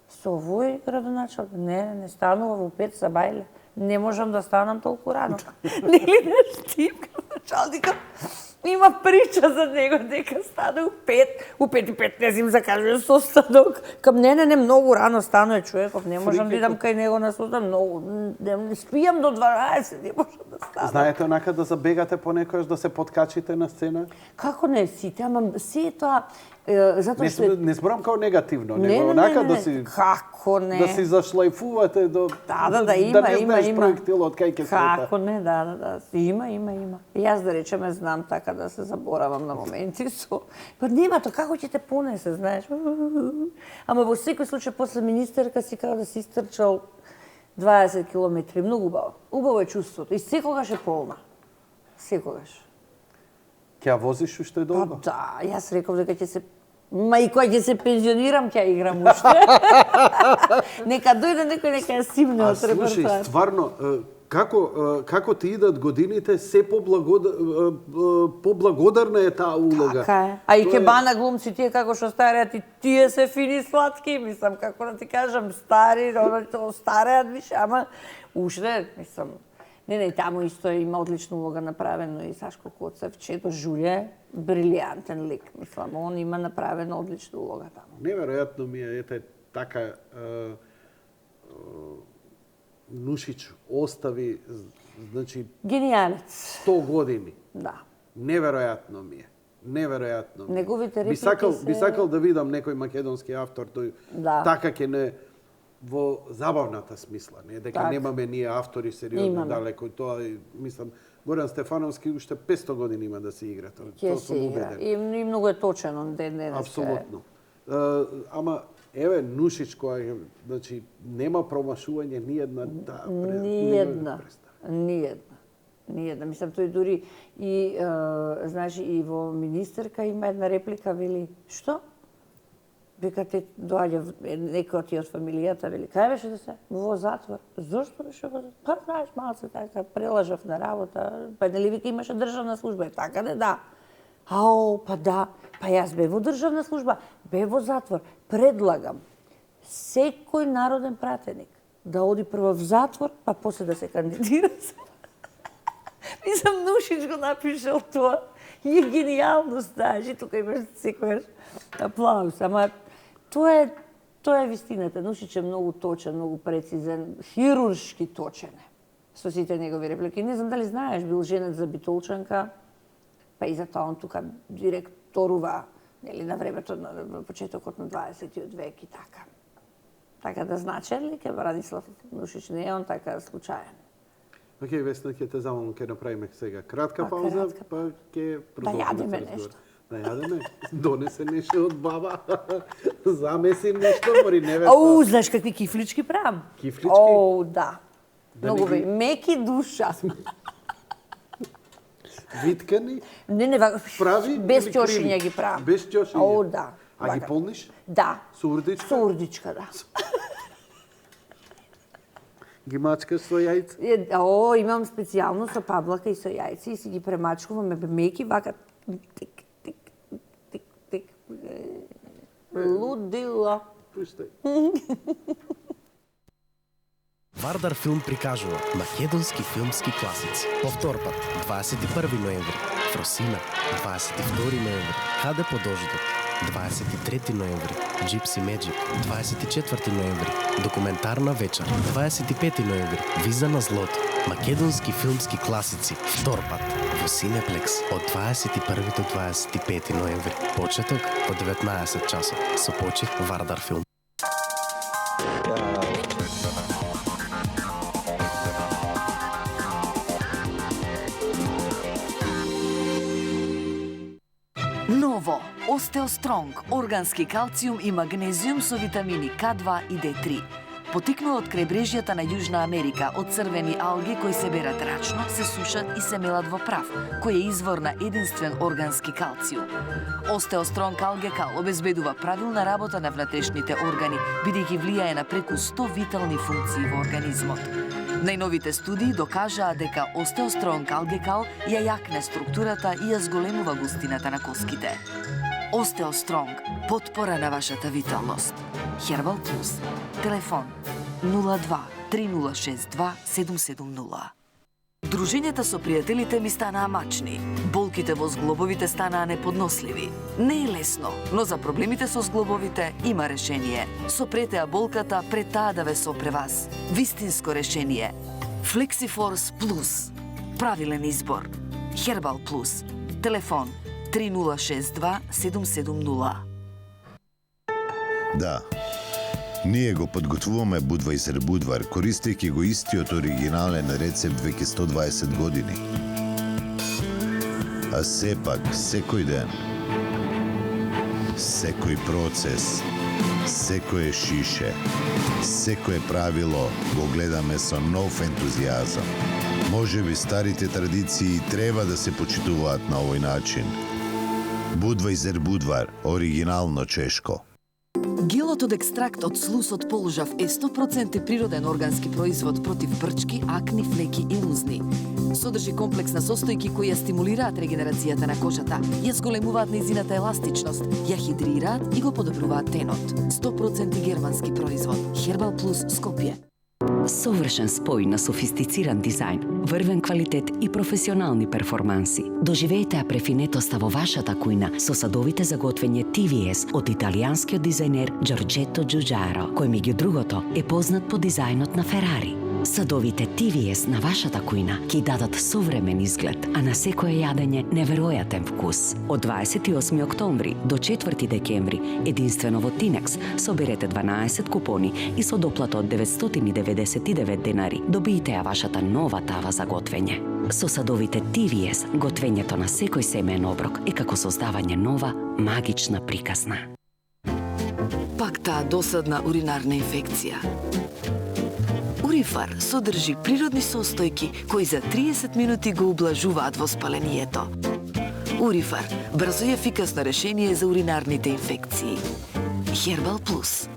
Со овој градоначалник? Не станува во 5 са бајле. Не можам да станам толку рано. Нели наш тип градоначалникот има прича за него дека стане у 5 и 15 закажува состанок. Кам не, многу рано станува човеков, не можам да идам кај него на состанок, многу, не спијам до 12, не можам да станам. Знаете онака да забегате понекогаш да се подкачите на сцена? Како не сите, ама се тоа затоа што Не зборам као негативно, Не, него не, онака не, да не. си Како не? да си зашлајфувате до Да, има, не знаеш има. проектилот кај ќе слета. Како не, да. Има. Јас да речеме знам така да се заборавам на моменти со. Па нема тоа како ќе те понесе, знаеш. Ама во секој случај после министерка си како да си истрчал 20 километри, многу убаво. Убаво е чувството и секогаш е полна. Секогаш. Ќе ја возиш уште Па долго? да, јас реков дека ќе се и кога ќе се пензионирам, ќе ја играм уште. Нека дојде некој, нека ја симне од Слушај, репертоар. стварно, како ти идат годините, се поблагодарна е таа улога. Така е. А и Тоа ке е- бана глумци тие како што стареат и тие се фини сладки, мислам како да ти кажам, стари, тоа стареат више, ама уште, мислам, не, таму исто има одлична улога направено и Сашко Коцев, Чето Жулје, брилијантен лик, мислам, он има направена одлична улога таму. Неверојатно ми е, ете, така Нушич остави, значи, Гениалец, 100 години. да. Неверојатно ми е. Неверојатно. ми е. Неговите би сакал, реплики би се- сакал да видам некој македонски автор тој Да. така ќе не во забавната смисла, не дека Така. немаме ние автори сериозно Имаме. далеко тоа и мислам Горан Стефановски уште 500 години има да се игра тоа. Ќе Тоа се сум игра. убеден. И многу е точен он денеска. Апсолутно. Ама еве Нушич која значи нема промашување ни една таа Ниедна. Мислам, тој дури и, знаеш, и во министерка има една реплика, вели, што? Вика, те доаѓа некој од тие од фамилијата, вели, кај беше да се? Во затвор. Зошто беше во затвор? Па, знаеш, малце така, прелажав на работа, па нели вика имаше државна служба, така не, да. Ао, па да, па јас бев во државна служба, бев во затвор. Предлагам секој народен пратеник да оди прво в затвор, па после да се кандидира. Мислам, Нушич го напишал тоа. И е генијално, знаеш, и тука имаш секојаш аплауз. Ама тоа е вистината. Нушич е многу точен, многу прецизен, хируршки точен е со сите негови реплики. Не знам дали знаеш, бил женет за Битолчанка, па и затоа он тука директорува, нели, на времето, на почетокот на 20 век и така. Така да значен лик е Бранислав Нушич, не е он така случаен. Океј, Весна, ќе те замолам, ќе направиме сега кратка Па, пауза, кратка. па ќе продолжиме јадеме со разговор. нешто. Да јадеме. Донесе нешто од баба. Замеси нешто, мори невеста. Ау, знаеш какви кифлички правам? Кифлички? Оу, да. Да Многу не ги- меки душа. Виткани, Не, прави без или ќошиња криви? ги правам. Без ќошиња? Оу, да. А ги Вака. полниш? Да. Со урдичка? Со урдичка, да. Ги мачкаш со јајца? Имам специјално со паблака и со јајци и си ги премачкувам меки, вака тик, тик, тик, тик. Лудила. Пуштај. Вардар филм прикажува македонски филмски класици. Повтор пат, 21 ноември, Фросина, 22 ноември, Каде по дождот, 23 ноември, Gypsy Magic, 24 ноември, Документарна вечер, 25 ноември, Виза на злото. Македонски филмски класици, втор пат, во Синеплекс од 21 до 25 ноември. Почеток во 19 часот. Со почит Вардар филм. Ново, Остео Стронг, органски калциум и магнезиум со витамини К2 и D3. Потекнува од крајбрежјата на Јужна Америка, од црвени алги кои се берат рачно, се сушат и се мелат во прав, кој е извор на единствен органски калциум. Остеостронг алгекал обезбедува правилна работа на внатрешните органи, бидејќи влијае на преку 100 витални функции во организмот. Најновите студии докажаа дека остеостронг алгекал ја јакне структурата и ја зголемува густината на коските. Остеостронг, потпора на вашата виталност. Herbal Plus. Телефон 02 3062 770. Дружењата со пријателите ми станаа мачни. Болките во зглобовите станаа неподносливи. Не е лесно, но за проблемите со зглобовите има решение. Сопрете ја болката пред таа да ве сопре вас. Вистинско решение. Flexiforce Plus. Правилен избор. Herbal Plus. Телефон 3062 770. Да. Ние го подготвуваме Budweiser Budvar, користејќи го истиот оригинален рецепт веќе 120 години. А сепак, секој ден, секој процес, секое шише, секое правило го гледаме со нов ентузијазам. Можеби старите традиции треба да се почитуваат на овој начин. Budweiser Budvar, оригинално чешко. Гелот од екстракт од слусот полжав е 100% природен органски производ против брчки, акни, флеки и лузни. Содржи комплекс на состојки кои ја стимулираат регенерацијата на кожата, ја зголемуваат нејзината еластичност, ја хидрираат и го подобруваат тенот. 100% германски производ. Herbal Plus Скопје. Совршен спој на софистициран дизајн, врвен квалитет и професионални перформанси. Доживеете ја префинетоста во вашата кујна со садовите за готвење TVS од италијанскиот дизајнер Giorgetto Giugiaro, кој меѓу другото е познат по дизајнот на Ферари. Садовите TVS на вашата кујна ќе дадат современ изглед, а на секое јадење неверојатен вкус. Од 28 октомври до 4 декември, единствено во Тинекс, соберете 12 купони и со доплата од 999 денари добиете ја вашата нова тава за готвење. Со садовите TVS, готвењето на секој семеен оброк е како создавање нова, магична приказна. Пак таа досадна уринарна инфекција. Урифар содржи природни состојки кои за 30 минути го ублажуваат воспалението. Урифар – брзо и ефикасно решение за уринарните инфекции. Herbal Plus.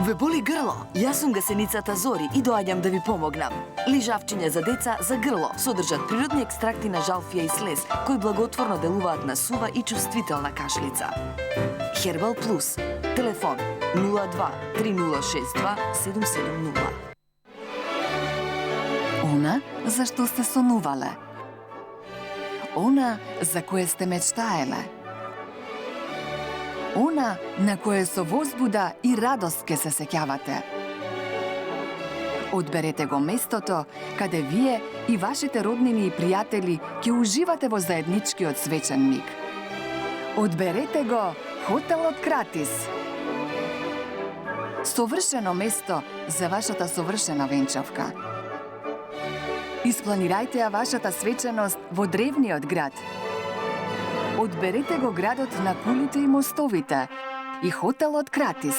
Ве боли грло? Јас сум гасеницата Зори и доаѓам да ви помогнам. Лижавчиња за деца за грло содржат природни екстракти на жалфија и слез, кои благотворно делуваат на сува и чувствителна кашлица. Herbal Plus. Телефон 02 3062 770. Она за што сте сонувале. Она за кое сте мечтаеле. Она на кое со возбуда и радост ке се сеќавате. Одберете го местото каде вие и вашите роднини и пријатели ќе уживате во заедничкиот свечен миг. Одберете го Хотелот Кратис. Совршено место за вашата совршена венчавка. Испланирајте ја вашата свеченост во древниот град. Одберете го градот на кулите и мостовите и Хотелот Кратис.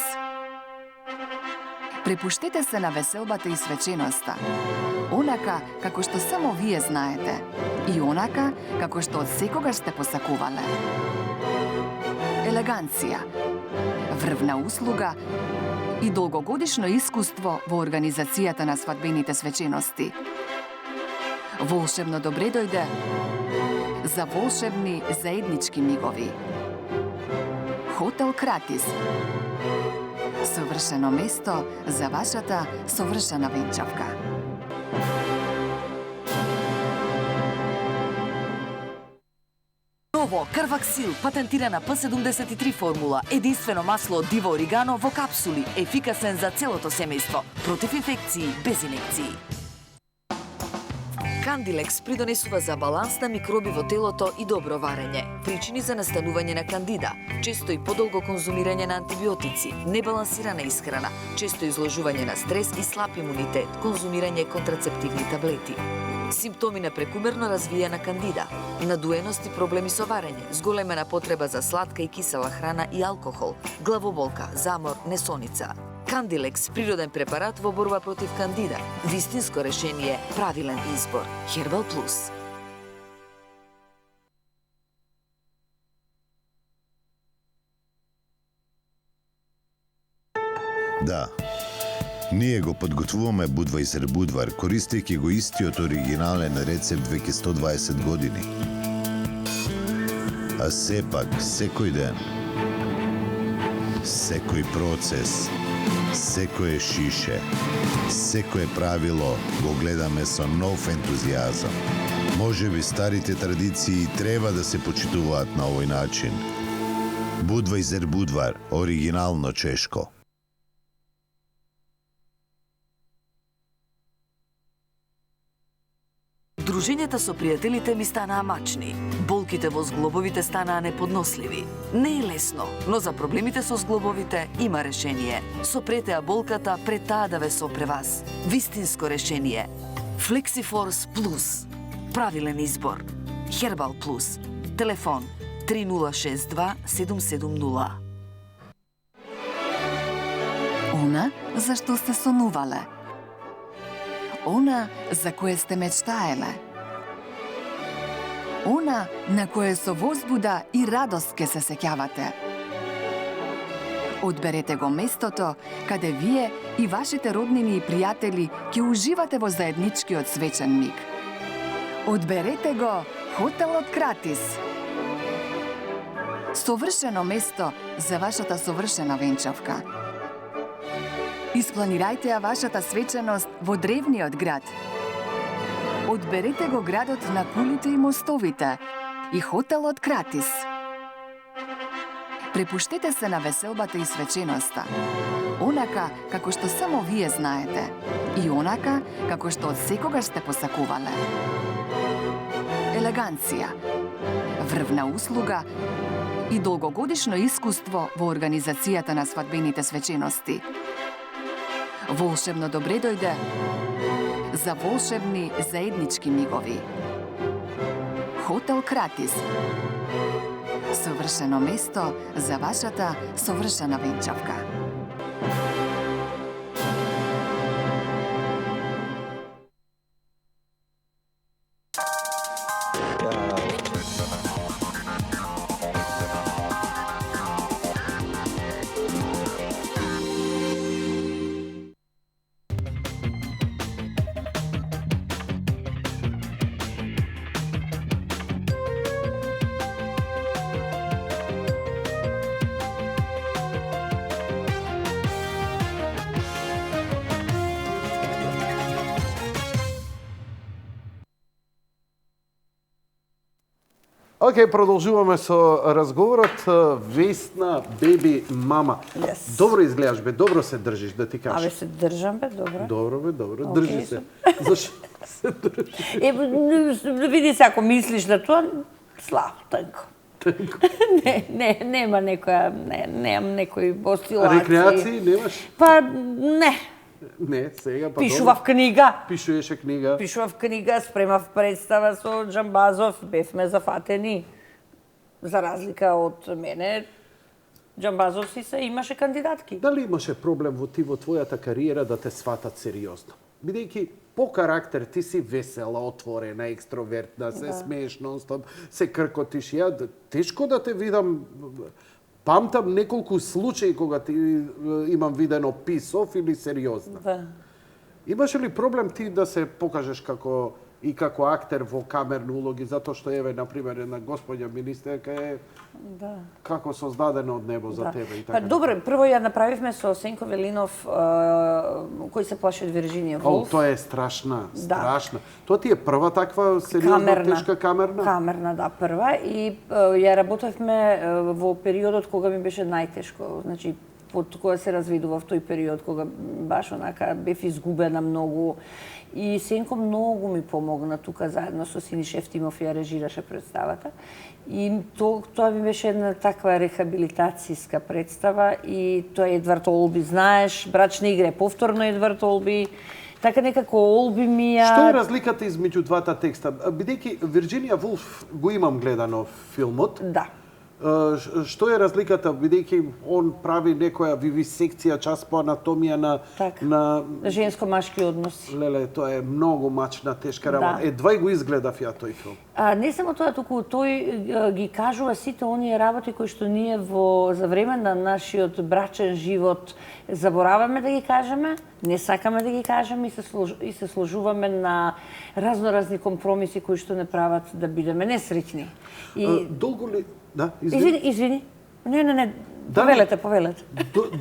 Препуштете се на веселбата и свеченоста. Онака како што само вие знаете и онака како што од секогаш сте посакувале. Елеганција, врвна услуга и долгогодишно искуство во организацијата на свадбените свечености. Волшебно добре дојде за волшебни заеднички мигови. Хотел Кратис. Совршено место за вашата совршена венчавка. Ново Карваксил, патентирана P73 формула, единствено масло од диво оригано во капсули, ефикасен за целото семејство, против инфекции, без инекции. Кандилекс придонесува за баланс на микроби во телото и добро варење, причини за настанување на кандида, често и подолго конзумирање на антибиотици, небалансирана исхрана, често изложување на стрес и слаб имунитет, конзумирање контрацептивни таблети. Симптоми на прекумерно развиена кандида, надуеност и проблеми со варење, зголемена потреба за сладка и кисела храна и алкохол, главоболка, замор, несоница. Канdilex, природен препарат во борба против кандида. Вистинско решение, правилен избор. Herbal Plus. Да, ние го подготвуваме Budweiser Budvar, користејќи го истиот оригинален рецепт веќе 120 години. А сепак, секој ден, секој процес, секое шише, секое правило го гледаме со нов ентузијазам. Можеби старите традиции треба да се почитуваат на овој начин. Budweiser Budvar, оригинално чешко. Дружењата со пријателите ми станаа мачни. Болките во зглобовите станаа неподносливи. Не е лесно, но за проблемите со зглобовите има решение. Сопрете ја болката пред таа да ве сопре вас. Вистинско решение. Flexiforce Plus. Правилен избор. Herbal Plus. Телефон 3062 770. Она за што сте сонувале. Она за кое сте мечтаеле. Она на кое со возбуда и радост ке се сеќавате. Одберете го местото каде вие и вашите роднини и пријатели ќе уживате во заедничкиот свечен миг. Одберете го Хотелот Кратис. Совршено место за вашата совршена венчавка. Испланирајте ја вашата свеченост во древниот град. Одберете го градот на кулите и мостовите и Хотелот Кратис. Препуштете се на веселбата и свеченоста. Онака како што само вие знаете и онака како што од секогаш сте посакувале. Елеганција, врвна услуга и долгогодишно искуство во организацијата на свадбените свечености. Волшебно добре дојде за волшебни заеднички мигови. Хотел Кратис. Совршено место за вашата совршена венчавка. Океј, продолжуваме со разговорот. Весна, беби, мама. Yes. Добро изгледаш, бе, добро се држиш, да ти кажам. Абе се држам, бе, добро. Добро, бе, добро. Океј, Држи се. Зашо се држиш? Види се, ако мислиш на тоа, слабо, тенко. Нема некоја, немам некои осцилации. Рекреации немаш? Па, не. Не, сега па Пишував книга. Пишуеше книга. Пишував книга, спремав представа со Џамбазов, бевме зафатени. За разлика од мене, Џамбазов си се имаше кандидатки. Дали имаше проблем во твојата кариера да те сватат сериозно? Бидејќи по карактер ти си весела, отворена, екстровертна, се смееш нонстоп, се кркотиш. Ја тешко да те видам. Памтам неколку случаи кога ти имам видено писов или сериозна. Да. Имаше ли проблем ти да се покажеш како актер во камерни улоги, затоа што еве на пример една господја министерка е како создадена од небо за тебе и така. Па добро, прво ја направивме со Сенко Велинов кој се плаши од Вирџинија Вулф. Тоа е страшна. Тоа ти е прва таква сериозна тешка камерна? Камерна, да, прва и ја работевме во периодот кога ми беше најтешко, значи под кога се развидував тој период кога баш онака бев изгубена многу. И Сенко многу ми помогна тука заедно со Синиша Ефтимов ја режираше представата. И тоа ми беше една таква рехабилитацијска представа и тоа е Едвард Олби, знаеш, брачна игра, повторно Едвард Олби. Така некако Олби ми ја... Што е разликата измеѓу двата текста? Бидејќи Вирџинија Вулф го имам гледано филмот. Да. што е разликата, бидејќи он прави некоја вивисекција, час по анатомија Така. на Женско-машки односи. леле, тоа е многу мачна, тешка Да. работа. Едва го изгледав ја тој филм. Не само тоа, туку тој ги кажува сите оние работи кои што ние за време на нашиот брачен живот забораваме да ги кажеме, не сакаме да ги кажеме и се сложуваме на разноразни компромиси кои што не прават да бидеме несреќни. Долго ли... Да, Извини. Не. Дали- Повелете.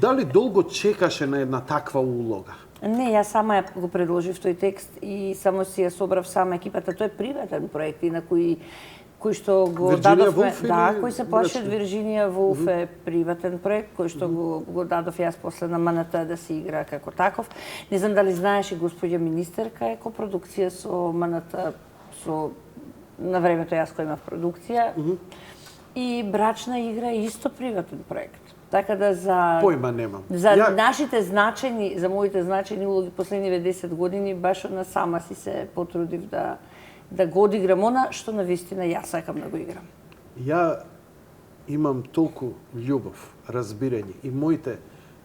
Дали долго чекаше на една таква улога? Не, јас сама ја го предложив тој текст и само си ја собрав сама екипата. Тој е приватен проект и на кој што го Вирджинија дадовме, Вулф или да, кој се плаши од брачни? Вирджинија Вулф е приватен проект кој што го дадов јас после на МНТ да се игра како таков. Не знам дали знаеш, и господја министерка е копродукција со МНТ, на времето јас кој имав продукција. И брачна игра е исто приватен проект. Така да за Појма немам. За нашите значајни, за моите значајни улоги последниве 10 години, баш на сама си се потрудив да го одиграм она што на вистина јас сакам да го играм. Ја имам толку љубов, разбирање и моите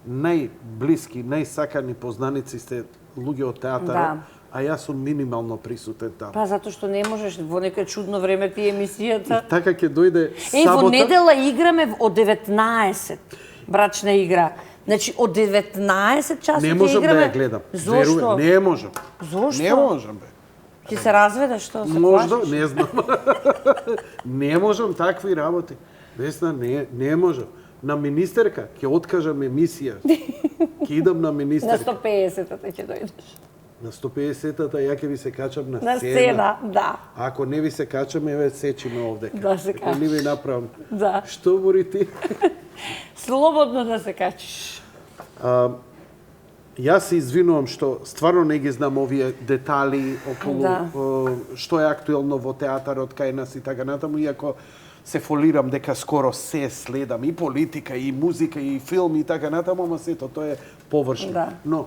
најблиски, најсакани познаници сте луѓе од театарот, Да. а јас сум минимално присутен таму. Па затоа што не можеш во некој чудно време ти емисијата. Така ќе дојде Во сабота. недела играме од 19 брачна игра. Значи од 19 часот Не можам да играме. ја гледам. Зошто? Верувам, не можам. Зошто? Не можам, бе. Ќе се разведеш, што се Можда, плашиш? не знам. Не можам такви работи. Весна, не можам. На министерка ќе откажам емисија. Ќе идам на На министерка. 150-та ќе дојдеш. На 150-та ја ќе ви се качам на На сцена, да. Ако не ви се качаме, еве сечиме овде. Да се качиш. Не ви направам. Да. Што бори ти? Слободно да се качиш. Јас се извинувам што стварно не ги знам овие детали околу Да. што е актуелно во театарот кај нас и така натаму, иако се фолирам дека скоро се следам и политика, и музика, и филм и така натаму, ама сето тоа е површно. Да. Но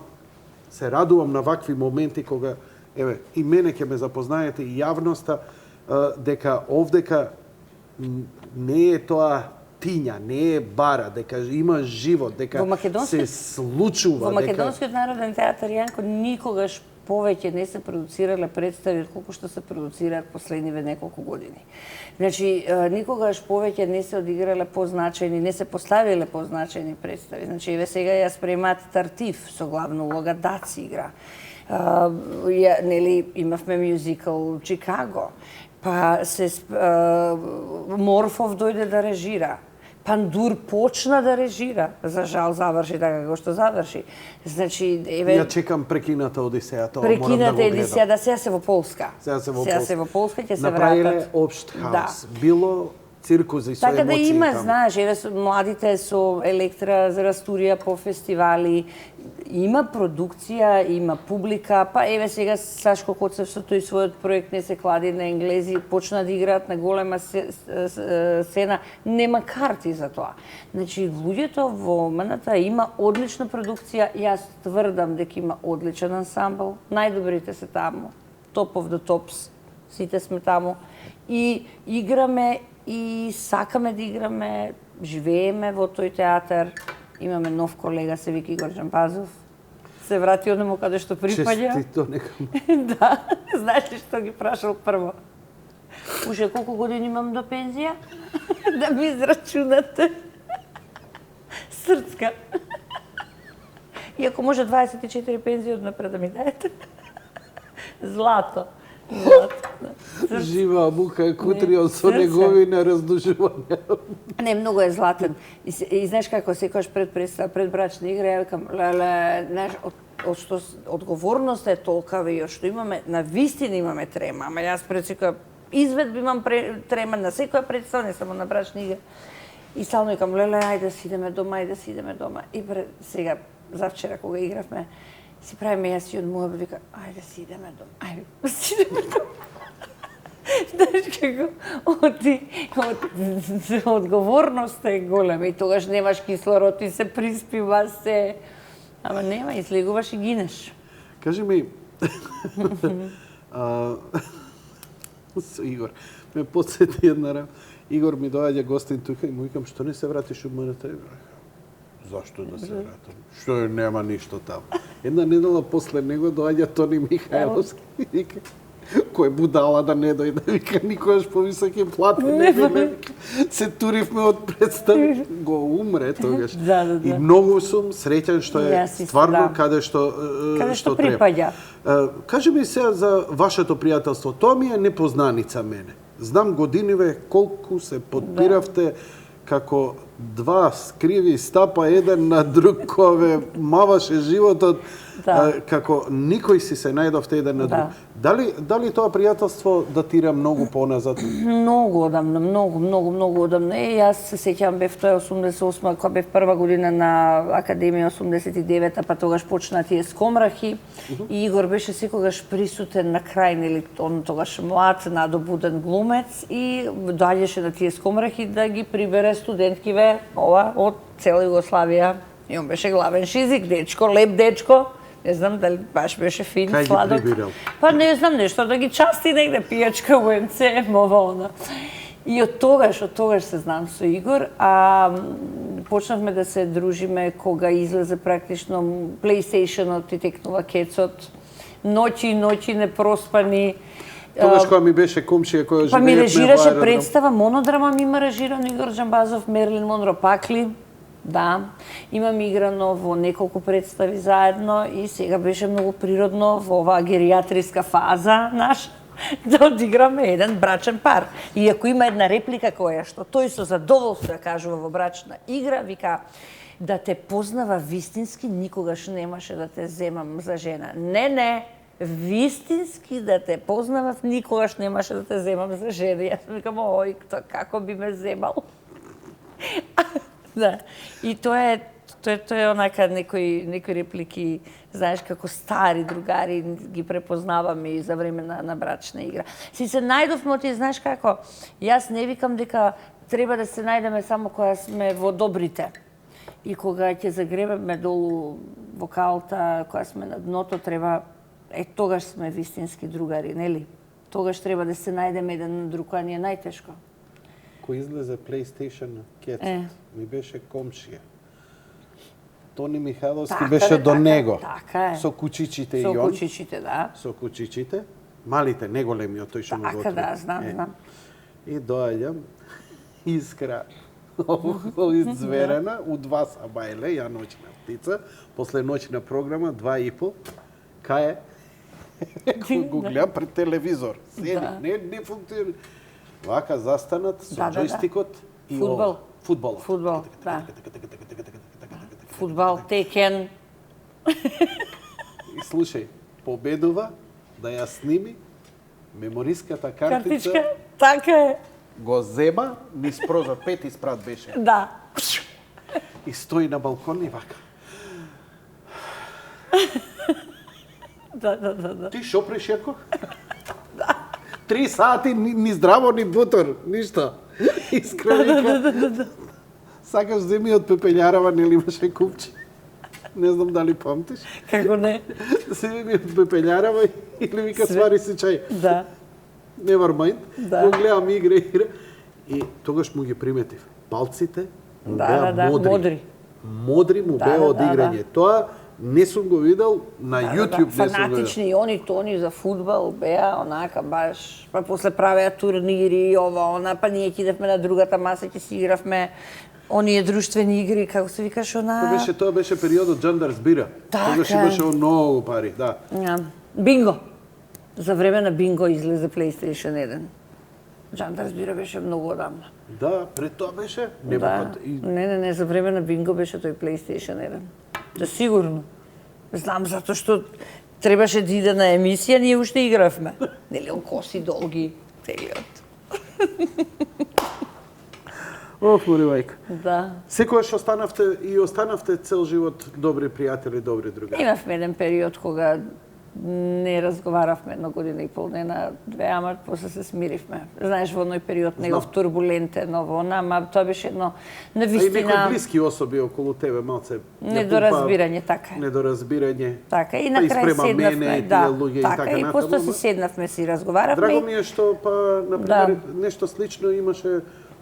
се радувам на вакви моменти кога еве и мене ќе ме запознаете и јавноста дека овдека не е тоа тиња, не е бара, дека има живот, дека се случува. Во Македонскиот народен театар Јанко никогаш повеќе не се продуцирале представи колку што се продуцираат последниве неколку години. Значи, никогаш повеќе не се одиграле позначајни, не се поставиле позначајни представи. Значи, еве сега ја спремаат Тартиф со главна улога Даци игра. Нели, имавме мюзикал Чикаго, па Морфов дојде да режира. Пандур почна да режира, за жал заврши така како што заврши. Значи, еве Ја чекам прекината Одисеја, тоа морам да прекината го гледам. едисија, да сега се во Полска. Сега се во Полска, ќе се Направиле вратат. општ хаос. Да. Било циркузи со Така да емоции има, таму. знаеш, еве младите со Електра зарастурија по фестивали, има продукција, има публика, па еве сега Сашко Коцев со тој својот проект Не се клади на енглези, почна да играат на голема сцена, нема карти за тоа. Значи, луѓето во МНТ има одлична продукција, јас тврдам дека има одличен ансамбл, најдобрите се таму, top of the tops, сите сме таму, и играме и сакаме да играме, живееме во тој театар. Имаме нов колега, се вика Игор Джампазов. Се врати оному каде што припаѓа. Честито некам. Да, знаеш ли што ги прашал прво? Уште колку години имам до пензија? Да ми израчунате. Срцка. И ако може 24 пензии однапред да ми даете. Злато. Жива мука кутрио со срце. негови раздушувања. Не, многу е златен. И знаеш како секогаш пред представа, пред брачна игра, ја викам, леле, знаеш, од што одговорноста е толкава и од што имаме, на вистина имаме трема, ама јас пред секоја изведба имам трема на секоја представа, не само на брачна игра. И стално викам, леле, ајде да си идеме дома, ајде да си идеме дома. И сега, завчера кога игравме, си правиме јас и од моја вика, ајде да си идеме дома, ајде да си идеме дома. Знаеш како, одговорноста е голема и тогаш немаш кислород и се приспива се. Ама нема, излегуваш и гинеш. Кажи ми, со Игор, ме подсети една Игор ми доаѓа гостин тука и му викам, што не се вратиш у МНТ? Зашто да се вратам? Што нема ништо таму. Една недела после него доаѓа Тони Михајловски и вика, кој будала да не дојде, вика, никогаш повисоки плати не биле. Се туривме од представи, го умре тогаш. Да. И многу сум среќен што е Јас исто, стварно да. каде што Каде што треба. припаѓа. Кажи ми сега за вашето пријателство. Тоа ми е непознаница мене. Знам годиниве колку се подпиравте како два скриви стапа еден на друг кој маваше животот, како никој си се најдовте еден на друг. Дали тоа пријателство датира многу поназад? Многу одамна, многу одамна. Јас се сеќавам, бев тоа 88, кога бев прва година на Академија 89-та, па тогаш почна тие скомрахи и Игор беше секогаш присутен на крај, нели, он тогаш млад, надобуден глумец и доаѓаше на тие скомрахи да ги прибере студенткиве од цела Југославија. И он беше главен шизик, дечко, леп дечко. Не знам дали баш беше фин, Кај сладок. ги прибирал? Па не знам нешто, да ги части негде пијачка, УМЦ, ова она. И од тогаш се знам со Игор, а почнавме да се дружиме кога излезе практично PlayStation-от и текнува кецот. Ноќи непроспани. Тогаш кога ми беше комшија која живеевме Па ми режираше во аеродром. представа, монодрама ми има режирано Игор Џамбазов, Мерлин Монро Пакли. Да, имам играно во неколку представи заедно и сега беше многу природно во оваа геријатриска фаза наша да одиграме еден брачен пар. И ако има една реплика која што тој со задоволство ја кажува во брачна игра, вика, да те познава вистински, никогаш немаше да те земам за жена. Не, вистински да те познавав, никогаш немаше да те земам за жена. Јас викам, ој, како би ме земал? Да. И тоа е онака некои реплики, знаеш, како стари другари ги препознаваме и за време на брачна игра. Си се најдовме, ти знаеш како, јас не викам дека треба да се најдеме само кога сме во добрите. И кога ќе загребеме долу вокалта, кога сме на дното, треба, тогаш сме вистински другари, нели? Тогаш треба да се најдеме еден на друг, кога ни е најтешко. Кој излезе PlayStation кецот, ми беше комшија. Тони Михајловски беше до него. Така е. Со кучичите и он. Со кучичите, да. Со кучичите. Малите, не големиот, тој што му го Така, да, знам. И доаѓам, Искра, изверена, у 2 сабајле, ја ноќна птица, после ноќна програма, 2,5, кај е? Го гледам пред телевизор. Седи, не функционира. Вака застанат со џојстикот и фудбал. Фудбал, да. Фудбал, текен. И слушај, победува да ја сними мемориската картица. Така е. Го зема, низ прозор, 5 спрат беше. Да. И стои на балкон и вака. Да. Ти шо прешеко? 3 сати ни здраво, ни бутор, ништо. Искрено. Сакаш земи од пепелјарава, нели имаше купче? Не знам дали памтиш. Како не? Земи од пепелјарава или вика свари си чај. Да. Never mind. Да. Го гледам игра. И тогаш му ги приметив. Палците му беа модри. Модри му беа од играње. Тоа не сум го видел на YouTube, не сум го видел. Фанатични и они тони за фудбал беа онака баш, па после правеа турнири, ова, она, па ние кидевме на другата маса, ќе си игравме оние друштвени игри, како се викаш она... Тоа беше периодот Джандар збира. Тогаш имаше многу пари, да. Бинго. За време на Бинго излезе PlayStation 1. Джандар збира беше многу одамна. Да, пред тоа беше? Не, за време на Бинго беше тој PlayStation 1. Да, сигурно. Знам, затоа што требаше да иде на емисија, ние уште игравме. Нели, он коси долги, целиот. Мори мајка. Да. Секогаш останавте цел живот добри пријатели, добри другари. Имавме еден период кога не разговаравме 1 година и пол, не на 2, ама после се смиривме. Знаеш, во оној период негов турбулентен, ама тоа беше едно навистина... А и некои блиски особи околу тебе малце... Недоразбирање, така е. Недоразбирање. Така, и на крај седнавме, така, и после си седнавме, си разговаравме. Драго ми е што, па, например, нешто слично имаше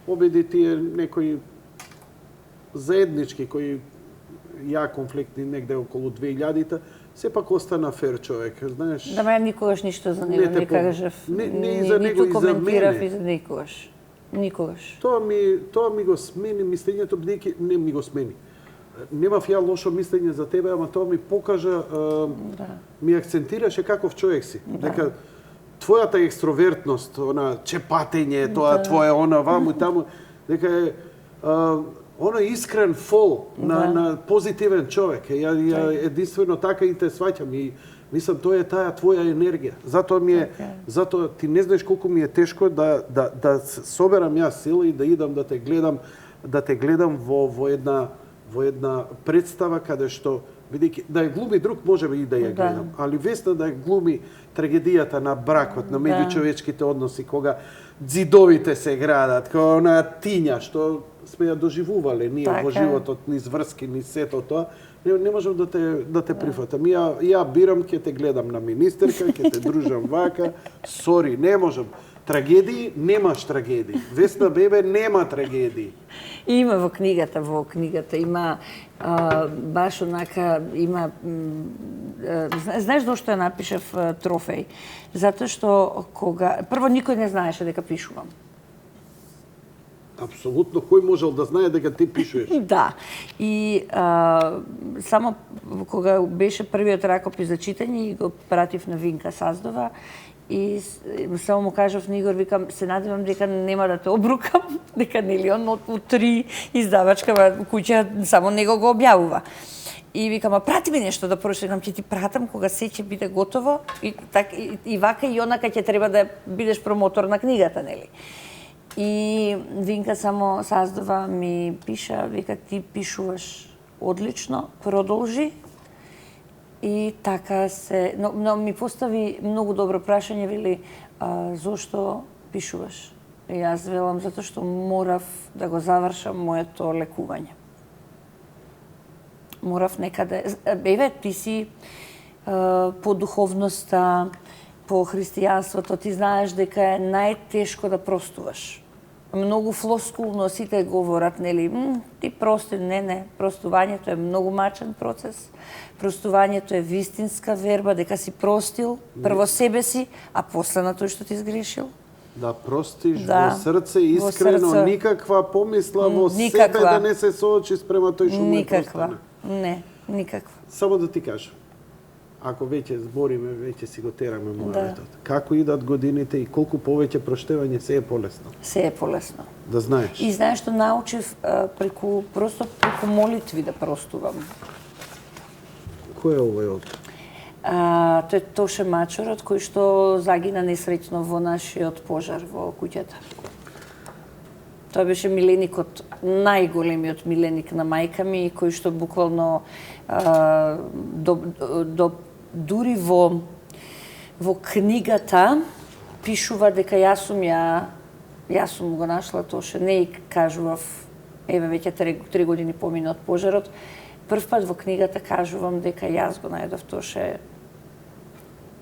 победи тие некои заеднички кои ја конфликтни негде околу 2000-та, сепак остана фер човек, знаеш. Да, ма ја никогаш ништо за него не кажав. Не за него, ниту и за коментирав мене. и за никогаш. Никогаш. Тоа ми го смени мислењето, бидејќи не ми го смени. Немав ја лошо мислење за тебе, ама тоа ми покажа, ми акцентираше каков човек си. Дека твојата екстровертност, она чепатење, тоа твое, она ваму и таму, дека е оно искрен фол на позитивен човек. Ја единствено така и те сваќам и мислам тоа е таа твоја енергија. Затоа ти не знаеш колку ми е тешко да соберам јас сила и да идам да те гледам во една представа каде што бидејќи да ја глуми друг можеби и да ја гледам, али Весна да ја глуми трагедијата на бракот, на меѓучовечките односи, кога ѕидовите се градат, кога она тиња што сме ја доживувале ние во животот, низ врски, низ сето тоа, не можам да те прифатам. Ја бирам, ќе те гледам на министерка, ќе те дружам вака, сори, не можам. Трагедии, немаш трагедии. Весна бебе нема трагедии. Има во книгата има баш онака има знаеш зошто ја напишав трофеј? Затоа што кога прво никој не знаеше дека пишувам. Апсолутно, кој можел да знае дека ти пишуваш? Да. И само кога беше првиот ракопис за читање и го пратив на Винка Саздова, и само му кажав на Игор, викам, се надевам дека нема да те обрукам, дека нели он од 3 издавачка куќа само него го објавува. И викам, а прати ми нешто да прочитам, ќе ти пратам кога се ќе биде готово и вака и онака ќе треба да бидеш промотор на книгата, нели? И Винка само Саздова ми пиша, вика, ти пишуваш одлично, продолжи. И така се, но ми постави многу добро прашање, вели, зошто пишуваш? И јас велам, затоа што морав да го завршам моето лекување. Морав некаде, еве, ти си по духовноста, по христијанството, ти знаеш дека е најтешко да простуваш. Многу флоскулно сите говорат, нели, ти прости, не, простувањето е многу мачен процес. Простувањето е вистинска верба, дека си простил прво себе си, а после на тој што ти сгрешил. Да простиш во срце, искрено, никаква помисла во себе да не се соочи спрема тој што му е простана. Не, никаква. Само да ти кажам, ако веќе збориме, веќе си го тераме моралетот. Како идат годините и колку повеќе проштевање, се е полесно. Се е полесно. Да знаеш. И знаеш што научив преку молитви да простувам. Кој е овој од? Тој е Тоше Мачорот, кој што загина несреќно во нашиот пожар во куќата. Тоа беше миленикот, најголемиот миленик на мајка ми, кој што буквално дури во книгата пишува дека јас сум го нашла Тоше, не и кажував, еве веќе 3 години помина од пожарот, прв пат во книгата кажувам дека јас го најдов Тоше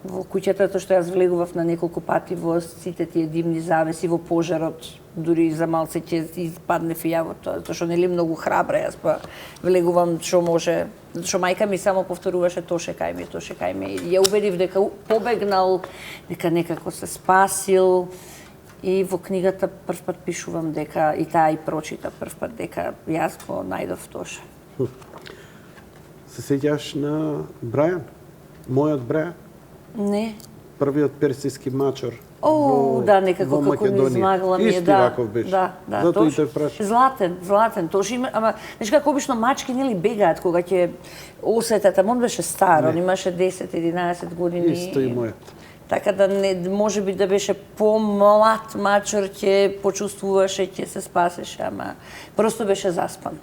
во куќата, тоа што јас влегував на неколку пати во сите тие димни завеси, во пожарот, дури за малце ќе испаднев и ја во тоа, тоа што нели многу храбра, јас па влегувам што може, што мајка ми само повторуваше Тоше кај ме, и ја убедив дека побегнал, дека некако се спасил, и во книгата прв пат пишувам дека, и таа и прочита прв пат, дека јас го најдов Тоше. Се сеќаш на Брајан? Мојот Брајан? Не. Првиот персиски мачор да, некако како ми измагла ми е, Исти ваков беше. Затоа и те прашам. Златен, Тоше има, ама знаеш како обично мачки нели бегаат кога ќе осетат, ама он беше стар, он имаше 10-11 години. Исто и мојот. Така да не можеби да беше помлад мачор ќе почувствуваше, ќе се спасеше, ама просто беше заспан.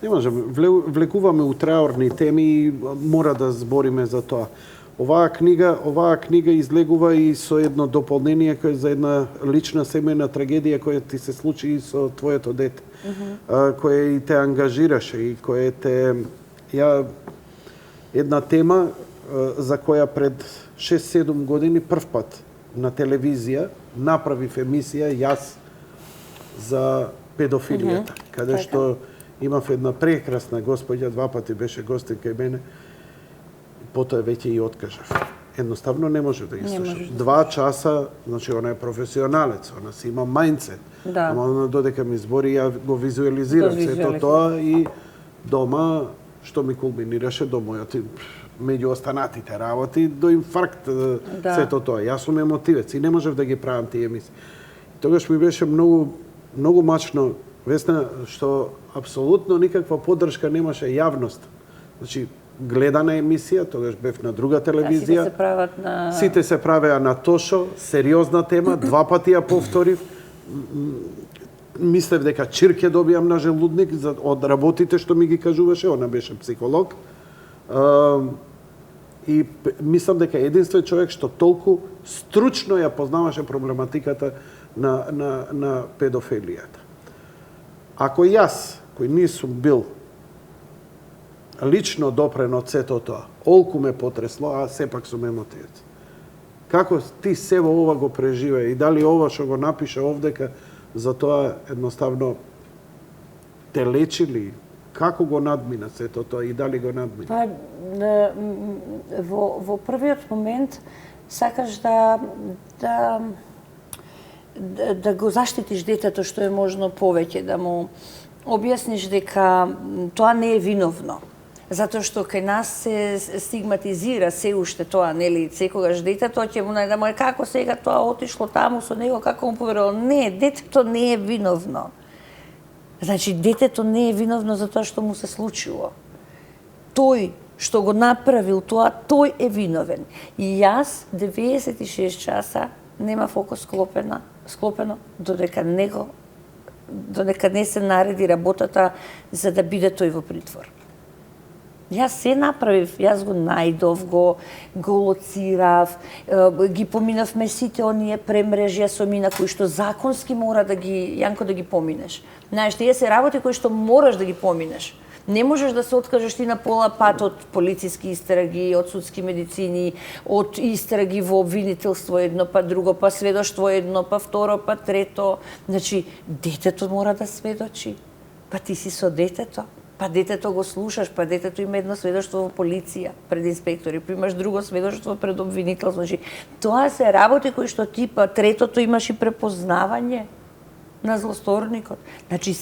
Не можеме, влекуваме у траорни теми и мора да збориме за тоа. Оваа книга излегува и со едно дополнение кој за една лична семејна трагедија која ти се случи и со твоето дете. Која и те ангажираше и која те една тема за која пред 6-7 години прв пат на телевизија направив емисија јас за педофилијата, каде што имав една прекрасна господја, 2 пати беше гостин кај мене, потоа веќе и откажав. Едноставно не може да ги слушам. 2 часа, значи она е професионалец, она си има мајндсет. Да. Ама она додека ми збори, ја го визуализирам сето тоа и дома, што ми кулминираше до мојот, меѓу останатите работи, до инфаркт сето тоа. Јас сум емотивец и не можев да ги правам тие емисии. Тогаш ми беше многу мачно, Весна, што апсолутно никаква поддршка немаше јавност. Значи, гледана емисија, тогаш бев на друга телевизија. Сите се правеа на Тошо, сериозна тема, 2 пати ја повторив. Мислев дека чир ќе добијам на желудник од работите што ми ги кажуваше, она беше психолог. И мислам дека единствен човек што толку стручно ја познаваше проблематиката на педофилијата. Ако јас, кој не сум бил лично допрен од сето тоа, олку ме потресло, а сепак сум емотивец. Како ти себе ова го преживе и дали ова што го напише овдека, за тоа едноставно те лечили? Како го надмина сето тоа и дали го надмина? Па, во првиот момент сакаш да го заштитиш детето што е можно повеќе, да му објасниш дека тоа не е виновно. Затоа што кај нас се стигматизира се уште тоа, нели, секогаш детето ќе му најдемо како сега тоа отишло таму со него, како му поверувало. Не, детето не е виновно. Значи, детето не е виновно за тоа што му се случило. Тој што го направил тоа, тој е виновен. И јас 96 часа немав око склопено додека не се нареди работата за да биде тој во притвор. Јас се направив, јас го најдов, го лоцирав, ги поминавме сите оние премрежја со мина кои што законски мора да ги, Јанко, да ги поминеш. Знаеш, тие се работи кои што мораш да ги поминеш. Не можеш да се откажеш ти на пола пат од полициски истраги, од судски медицини, од истраги во обвинителство едно, па друго, па сведоштво едно, па второ, па трето. Значи, детето мора да сведочи. Па ти си со детето. Па детето го слушаш, па детето има едно сведоштво во полиција пред инспектори, па имаш друго сведоштво пред обвинител. Значи, тоа се работи кои што ти, па третото имаш и препознавање на злосторникот. Значи,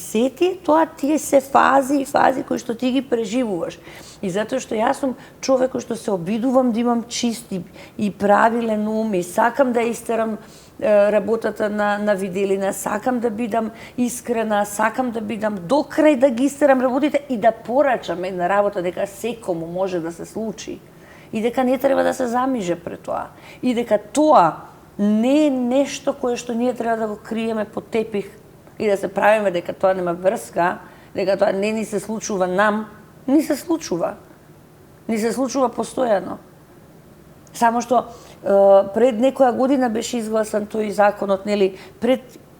тие се фази кои што ти ги преживуваш. И затоа што јас сум човек кој што се обидувам да имам чист и правилен ум и сакам да истерам работата на виделина, сакам да бидам искрена, сакам да бидам до крај да ги истерам работите и да порачам една работа дека секому може да се случи и дека не треба да се замиже пред тоа. И дека тоа не е нешто кое што ние треба да го криеме под тепих и да се правиме дека тоа нема врска, дека тоа не ни се случува нам, ни се случува. Ни се случува постојано. Само што пред некоја година беше изгласан тој законот, нели,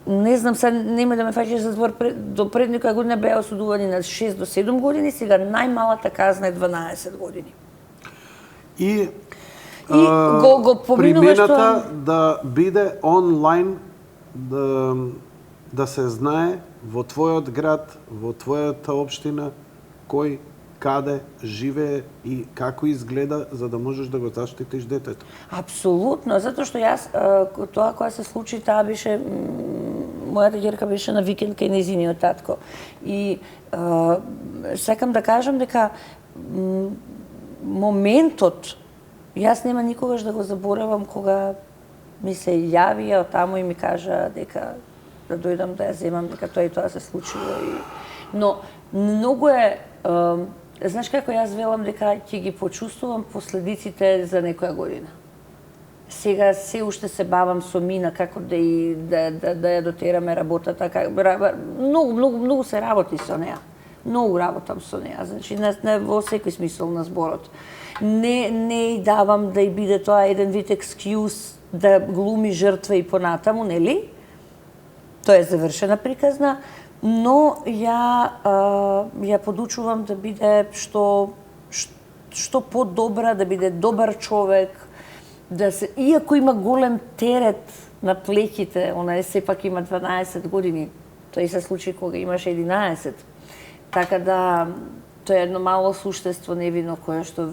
не знам, сега нема да ме фаќаш за збор, до пред некоја година беа осудувани на 6 до 7 години, сега најмалата казна е 12 години. И го поминуваш примената да биде онлайн, да се знае во твојот град, во твојата општина, кој каде живее и како изгледа, за да можеш да го заштитиш детето. Апсолутно, затоа што јас, тоа кога се случи, таа беше, мојата ѓерка беше на викенд кај нејзиниот татко. И сакам да кажам дека моментот, јас нема никогаш да го заборавам кога ми се јавија од таму и ми кажа дека да дојдам да ја земам, дека тоа и тоа се случило. Но многу е, знаеш како јас велам дека ќе ги почувствувам последиците за некоја година. Сега се уште се бавам со мина како да ја дотераме работата, многу се работи со неа. Многу работам со неа, значи во секој смисол на зборот. Не и давам да и биде тоа еден вид екскјуз да глуми жртва и понатаму, нели? Тоа е завршена приказна, но ја подучувам да биде што што подобра, да биде добар човек, да се, иако има голем терет на плеќите, она е сепак има 12 години, тој се случи кога имаше 11. Така да, тоа е едно мало суштество невино кое што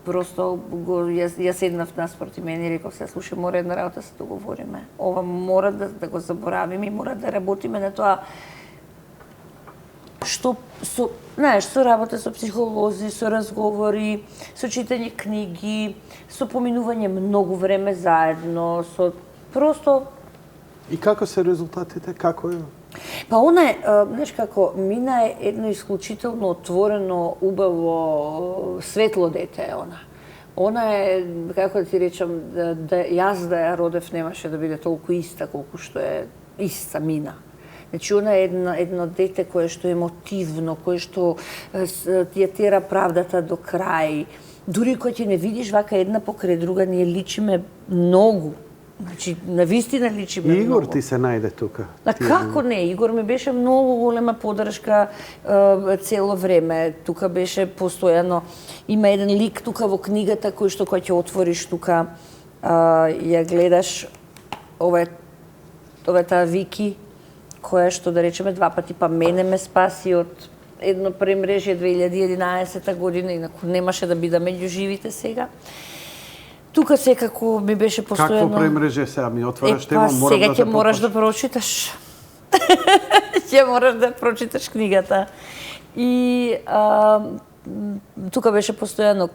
просто ја седнав наспроти мене и реков се, слушай, мора една работа се договориме. Ова мора да го заборавиме и мора да работиме на тоа што знаеш, со работа со психолози, со разговори, со читање книги, со поминување многу време заедно, со просто. И како се резултатите? Како е? Па она е, знаеш како, Мина е едно исклучително отворено, убаво, светло дете е она. Она е, како да ти речам, јас да ја родев немаше да биде толку иста колку што е иста Мина. Значи, она е едно дете кое што е емотивно, кое што ја тера правдата до крај. Дури кога ќе не видиш вака една покрај друга, ние личиме многу. Значи, навистина личиме многу. Игор ти се најде тука. А како не? Игор ми беше многу голема подршка цело време. Тука беше постојано. Има еден лик тука во книгата кој што кога ќе отвориш тука, ја гледаш, ова е таа Вики, која што, да речеме, 2 пати па мене ме спаси од едно премрежје 2011 година, инаку немаше да бида меѓу живите сега. Тука секако ми беше постојано. Какво премрежје сега ми отвараш тема, морам сега да ќе мораш да прочиташ. Ќе мораш да прочиташ книгата. И тука беше постојано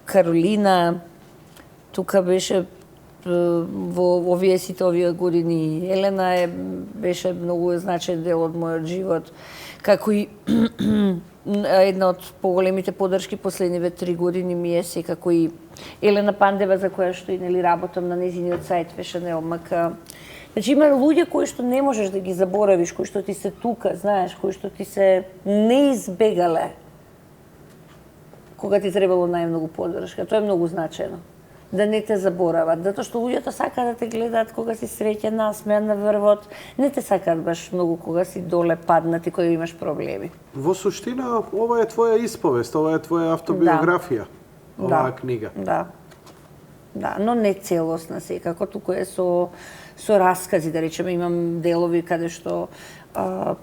Каролина, тука беше во овие сите овие години Елена беше многу значаен дел од мојот живот, како и една од поголемите поддршки последниве 3 години ми е секако и Елена Пандева, за која што и нели работам на нејзиниот сајт Фешанел МК. Значи има луѓе кои што не можеш да ги заборавиш, кои што ти се тука, знаеш, кои што ти се не избегале кога ти требало најмногу поддршка. Тоа е многу значајно. Да не те заборават, затоа што луѓето сакаат да те гледаат кога си среќен, насмеан на врвот, не те сакаат баш многу кога си доле паднат и кога имаш проблеми. Во суштина, ова е твоја исповест, ова е твоја автобиографија, оваа книга. Да. Да, но не целосна секако, туку е со раскази, да речеме, имам делови каде што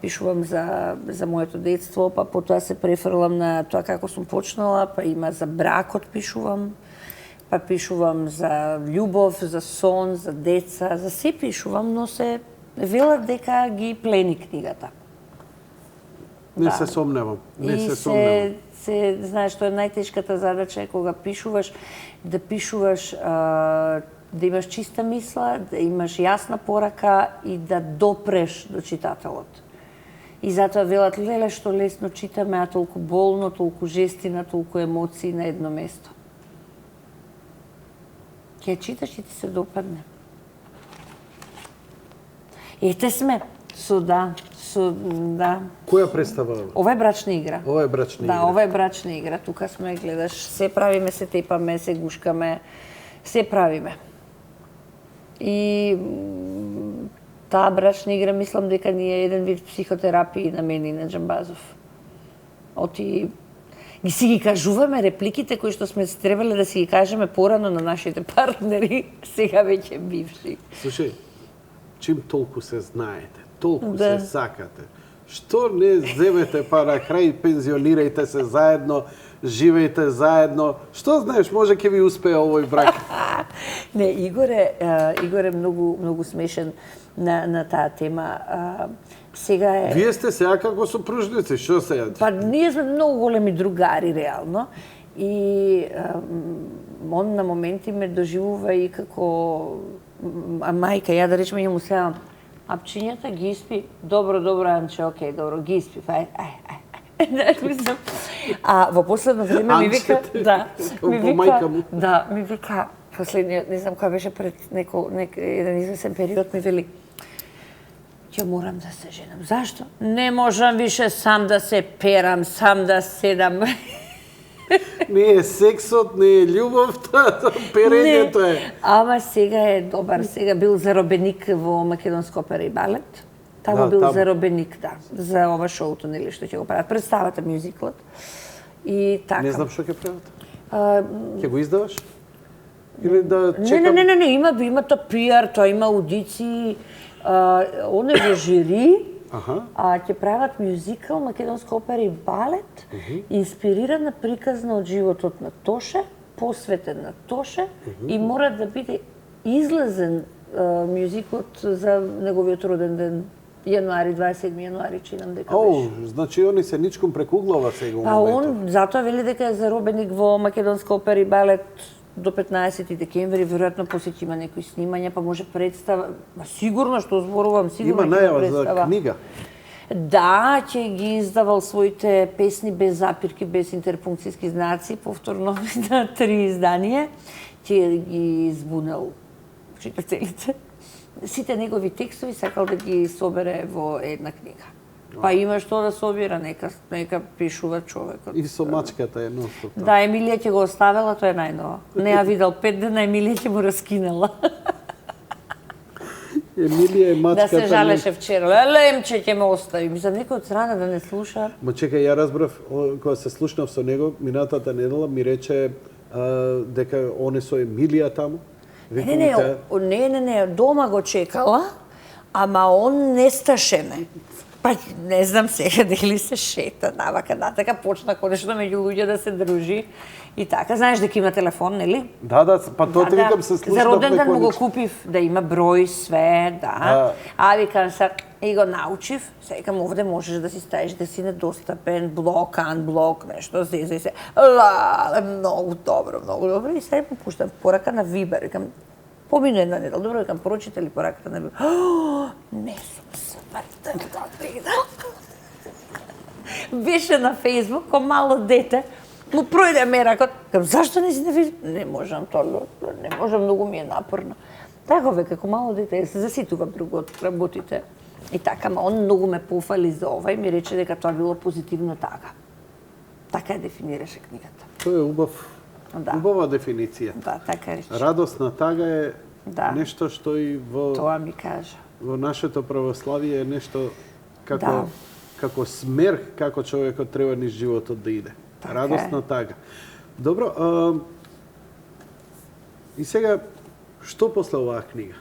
пишувам за моето детство, па потоа се префрлам на тоа како сум почнала, па има за бракот пишувам, па пишувам за љубов, за сон, за деца, за се пишувам, но се велат дека ги плени книгата. Не се сомневам, не се сомневам. Се, знаеш, тоа е најтешката задача е кога пишуваш, да пишуваш, да имаш чиста мисла, да имаш јасна порака и да допреш до читателот. И затоа велат, леле, што лесно читаме, а толку болно, толку жестина, толку емоции на едно место. Ќе читаш и ти се допадне. Ете сме, да. Која представа? Ова е брачна игра. Ова е брачна игра. Да, ова е брачна игра. Тука сме, гледаш, се правиме, се тепаме, се гушкаме, се правиме. И таа брачна игра, мислам дека ни е еден вид психотерапија на мене и на Џамбазов. Оти ги си ги кажуваме репликите кои што сме требале да си ги кажеме порано на нашите партнери, сега веќе бивши. Слушај, чим толку се знаете, толку се сакате, што не земете па на крај пензионирајте се заедно, живејте заедно. Што знаеш, може ќе ви успее овој брак? Не, Игор е многу смешен на таа тема. Сега е... Вие сте сега како сопружници, што сега? Па ние сме многу големи другари реално и он на моменти ме доживува и како мајка, ја да речеме му сега апчињата ги испи, добро, Анче, окей, добро, ги испи, ај. А во последно време ми вика, ми вика, последниот, не знам која беше пред еден извесен период, ми вели, ќе морам да се женам. Зашто? Не можам више сам да се перам, сам да седам. Не е сексот, не е љубовта, перењето е. Ама сега е добар. Сега бил заробеник во Македонска опера и балет. Таму бил заробеник, да. За ова шоуто, нели, што ќе го прават. Представата, мюзиклот. И така. Не знам што ќе прават. Ќе го издаваш? Или да чекам? Не, има то пиар, тоа има аудиции, оне во жири, ќе прават мюзикал, македонска опера и балет, инспириран на приказна од животот на Тоше, посветен на Тоше, и мора да биде излезен мюзикот за неговиот роден ден, јануари, 27 јануари, чинам дека беше. Значи они се ничком прекуглава сега у Па моментот. он затоа вели дека е заробеник во македонска опера и балет до 15 декември, веројатно после ќе има некои снимања, па може представа, сигурно што зборувам, сигурно Има ќе има најава представа. за книга. Да, ќе ги издавал своите песни без запирки, без интерпункцијски знаци, повторно на 3 изданија, ќе ги збунел читателите. Сите негови текстови сакал да ги собере во една книга. Па има што да собира, нека пишува човекот. И со мачката е нонстоп. Да, Емилија ќе го оставила, тоа е најнова. Не ја видел 5 дена, Емилија ќе му раскинала. Емилија е Да мачката. се жалеше вчера. Лемче ќе ме остави. Мислам, некој од страна да не слуша. Ма чекај, ја разбрав, кога се слушнав со него, минатата недела ми рече дека оне со Емилија таму. Не, дома го чекала, ама он несташеме. Па не знам сега дали се шета, навака, натака, почна конечно меѓу луѓе да се дружи и така. Знаеш дека има телефон, нели? Да, па тоа ти викам се слушнав. За роден ден му го некој купив, да има број, све, да. А викам се, и го научив, секам овде можеш да си ставиш да си недостапен, блок, анблок, нешто, се. Многу добро. И сега му пуштам порака на Вибер, викам, помину една недел, добро, викам, прочита ли пораката на Вибер? Не сум смртен, беше на Фейсбук, ко мало дете, му пројде меракот. Кам, зашто не си на Фейсбук? Не можам тоа, не можам, многу ми е напорно. Така ве, како мало дете, се заситувам друго од работите. И така, ма он многу ме пофали за ова и ми рече дека тоа било позитивно така. Така ја дефинираше книгата. Тоа е убава дефиниција. Да, така рече. Радосна тага е нешто што и во Тоа ми кажа. Во нашето православие е нешто како смер како човекот треба низ животот да иде. Радосна тага. Добро, и сега што после оваа книга?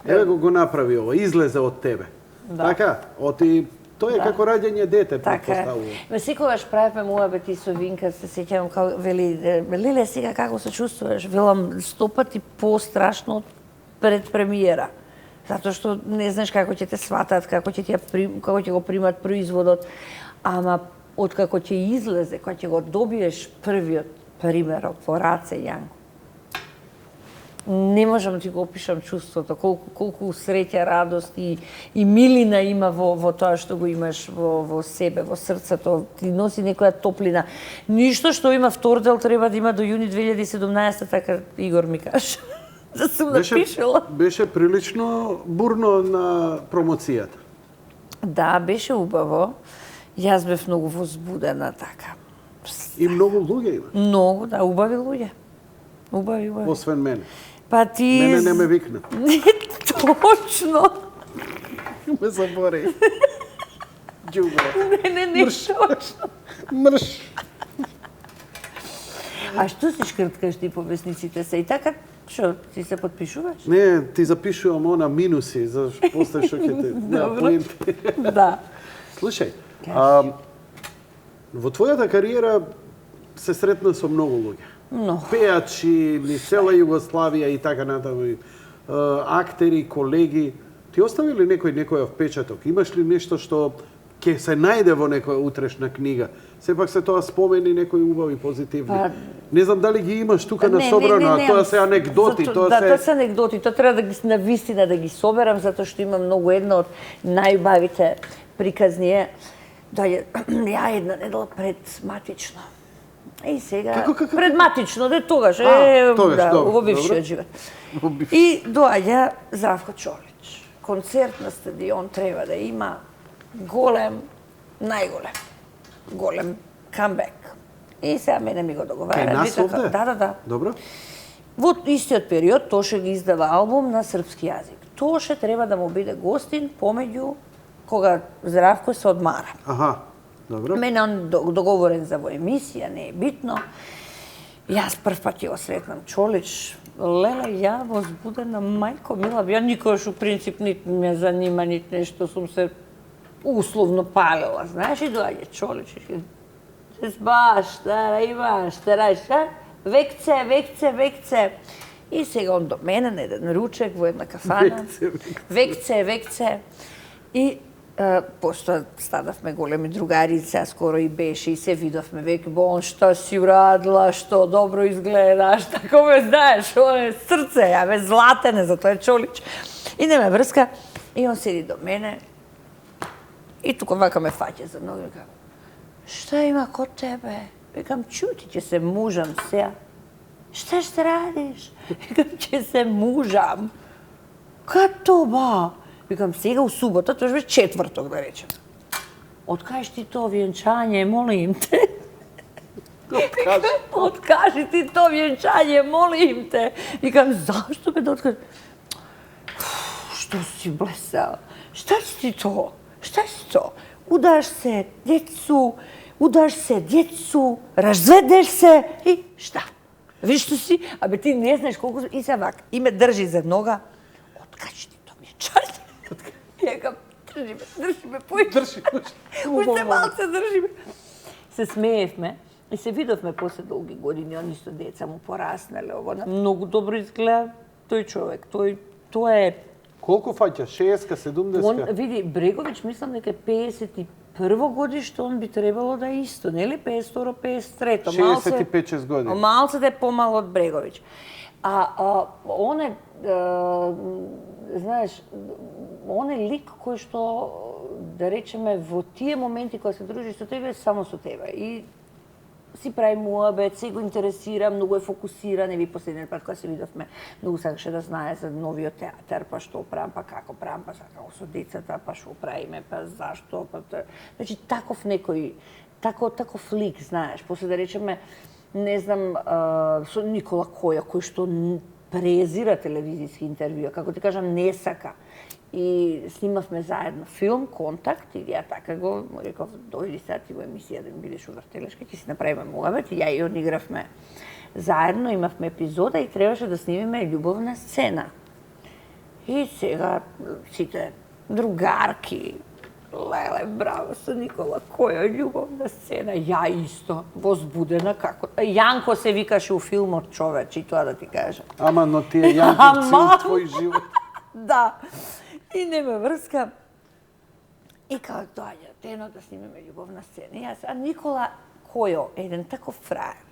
Еве го направи ова, излезе од тебе. Така, тоа е како раѓање дете, предпоставувам. Ме секогаш правевме муабети со Винка, се сеќавам како вели, Леле, сега како се чувствуваш? Велам 100 пати пострашно пред премиера. Затоа што не знаеш како ќе те сватат, како ќе го примат производот, ама откако ќе излезе, кога ќе го добиеш првиот примерок во раце, Јанко, не можам да ти го опишам чувството, колку среќа, радост и милина има во тоа што го имаш во себе, во срцето, ти носи некоја топлина. Ништо што има втор дел треба да има до јуни 2017, така Игор ми каже. Да сум напишала. Беше прилично бурно на промоцијата. Да, беше убаво. Јас бев многу возбудена така. И многу луѓе има. Многу, да, убави луѓе. Убави. Освен мене. Па ти... Мене не ме викна. Не, точно. Ме забори. Ѓубо. Не, точно. Мрш. А што си шкрткаш ти по весниците се? И така, што, ти се подпишуваш? Не, ти запишувам она минуси, за после што ќе те... Да. Слушај, во твојата кариера се сретна со многу луѓе. Пеачи, ни цела Југославија и така натаму, актери, колеги. Ти остави ли некој впечаток? Имаш ли нешто што ќе се најде во некоја утрешна книга? Сепак се тоа спомени некои убави, позитивни. Не знам дали ги имаш тука на собрано, а тоа се анегдоти. Да, тоа се анегдоти. Тоа треба да ги навистина да ги соберам, затоа што има многу. Една од најубавите приказни е ја една недела пред матично. И сега предматично, тогаш во бившиот живот. И доаѓа Здравко Чолич. Концерт на стадион треба да има голем, најголем камбек. И сега мене ми го договара. Кај нас овде? Да. Добро. Во истиот период Тоше ги издава албум на српски јазик. Тоше треба да му биде гостин помеѓу кога Здравко се одмара. Аха. Добро. Мене он договорен за во емисија, не е битно. Јас прв пат ја осретнам Чолич. Леле, ја возбудена, мајко мила, ја никогаш у принцип нит ме занима, нит нешто, сум се условно палила, знаеш, и доаѓа Чолич и се збаш, штара имаш, штара, векце. И сега он до мене на еден ручек во една кафана. Векце. И пошто станавме големи другари, сега скоро и беше и се видовме веќе, он што си урадила, што добро изгледаш, тако ме знаеш, он е срце, ја ме златене, затоа е Чолич. И не ме врска, и он седи до мене, и тука вака ме фаќа за ноги, вика, што има код тебе? Викам, чути, ќе се мужам сега. Šta ще радиш? Викам, че се мужам. Като ба? Викам, сега у субота, тоа беше четврток, да речем. Откажи ти то венчање, молим те. Откажи ти то венчање, молим те. Викам, зашто бе да откажи? Што си блесал? Šta си ти то? Šta си то? Udаш се децу, разведеш се и šta? Виж што си, абе ти не знаеш колку... И се вака, и ме држи за нога. Откачи ти то венчање. Јакам, држи ме, појди. Уште малце држи ме. Се смеевме и се видовме после долги години, они со деца му пораснале, ово, многу добро изгледа тој човек, тој е... Колку фаќа? 60-ка, 70-ка? Он, види, Бреговиќ, мислам дека 51 годишто, он би требало да е исто, нели? 52, 53. 65-6 години. Малце да е помало од Бреговиќ. Он е, знаеш, он е лик кој што, да речеме, во тие моменти кога се дружи со тебе, само со тебе. И си прави муабет, се го интересира, многу е фокусиран, еви последниот пат кога се видовме, многу сакаше да знае за новиот театар, па што правам, па како правам, па како со децата, па што правиме, па зашто, па тоа. Значи таков некој, таков лик, знаеш, после да речеме, не знам, со Никола Која, кој што презира телевизиски интервјуа, како ти кажам, не сака. И снимавме заедно филм Контакт и ја така го реков, дојди сега ти во емисија да ми бидеш у вртелешка, ќе си направиме муабет и ја и он игравме заедно, имавме епизода и требаше да снимиме љубовна сцена. И сега сите другарки, леле, браво со Никола Која, љубовна сцена, ја исто, возбудена како... Јанко се викаше у филмот, човеч, и тоа да ти кажам. Ама, но тие Јанко цел твој живот. Да. И не ме врска. И као доаѓа денот да снимеме љубовна сцена. И јас, а Никола Којо, еден таков фраер,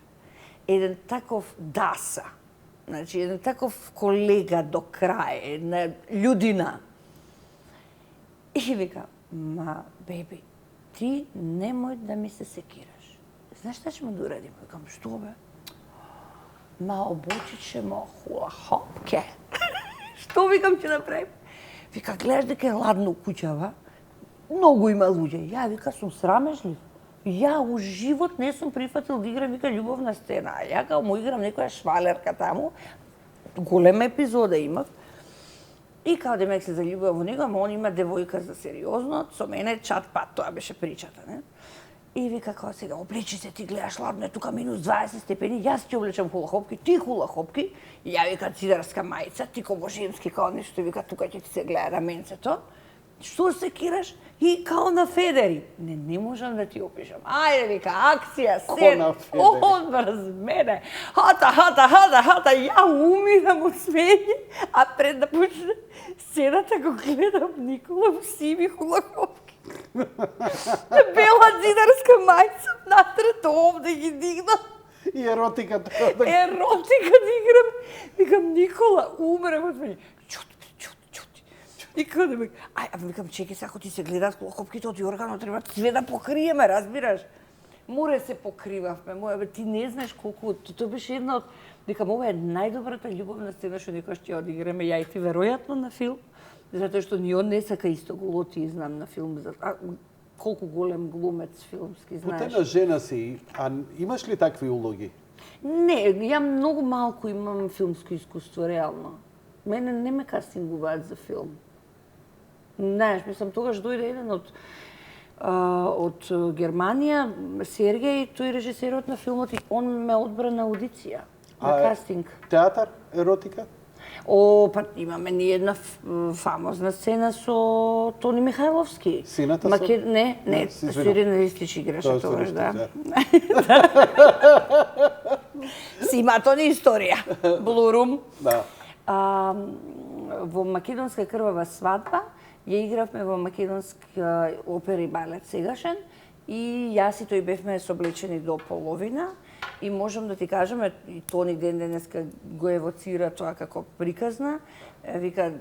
еден таков даса, значи еден таков колега до крај, една људина. И вика, ма, беби, ти немој да ми се секираш. Знаеш што ќе му да урадим? Викам, што бе? Ма обучи ćemo hula hopke. Што викам ќе направим? Вика, гледаш дека е ладно у куќава? Многу има луѓе. Ја, вика, сум срамежлив. Ја у живот не сум прифатил да играм, вика, љубовна сцена. А ја као му играм некоја швалерка таму, голема епизода имав. И као демек се заљубува во него, ама он има девојка за сериозно, со мене чат-пат, тоа беше причата, не? И вика, као сега, облечи се, ти гледаш ладно, е тука минус 20 степени, јас ќе облечам хулахопки, ти хулахопки, и ја вика цидарска мајца, ти ко божемски, као нешто, вика, тука ќе ти се гледа раменцето. Што се кираш? И као на Федери. Не можам да ти опишам. Ајде, вика, акција, сен. Он врз мене. Хата, ја умирам од смење, а пред да почне сцената го гледам Никола в сиви хулахопки. Бела цидарска мајца, натрето овде ги дигна. И еротика да играм. Викам, Никола, умрем од мене. Чути. И каде ме... Викам, чеки, ако ти се гледат хулахопките од Јоргано, треба све да покриеме, разбираш? Море се покривавме, ти не знаеш колку... Тоа беше една од... Викам, ова е најдобрата љубовна сцена што некој ќе одиграме, ја и ти веројатно на филм. Затоа што ни он не сака исто го лоти, знам, на филм. Колку голем глумец филмски, знаеш. Потена жена си, а имаш ли такви улоги? Не, ја многу малку имам филмско искуство, реално. Мене не ме кастингуваат за филм. Знаеш, мислам, тогаш дојде еден од од Германија, Сергеј, тој режисерот на филмот, и он ме одбра на аудиција, на кастинг. Театар, еротика? Па имаме ни една фамозна сцена со Тони Михајловски. Сината со? Не, Сирена Ристич играше тогаш, да. Си има Тони историја. Блурум. Да. Во Македонска крвава свадба ја игравме во Македонска опера и балет сегашен, и јас и тој бевме соблечени до половина, и можам да ти кажам, и Тони ден денеска го евоцира тоа како приказна, вика,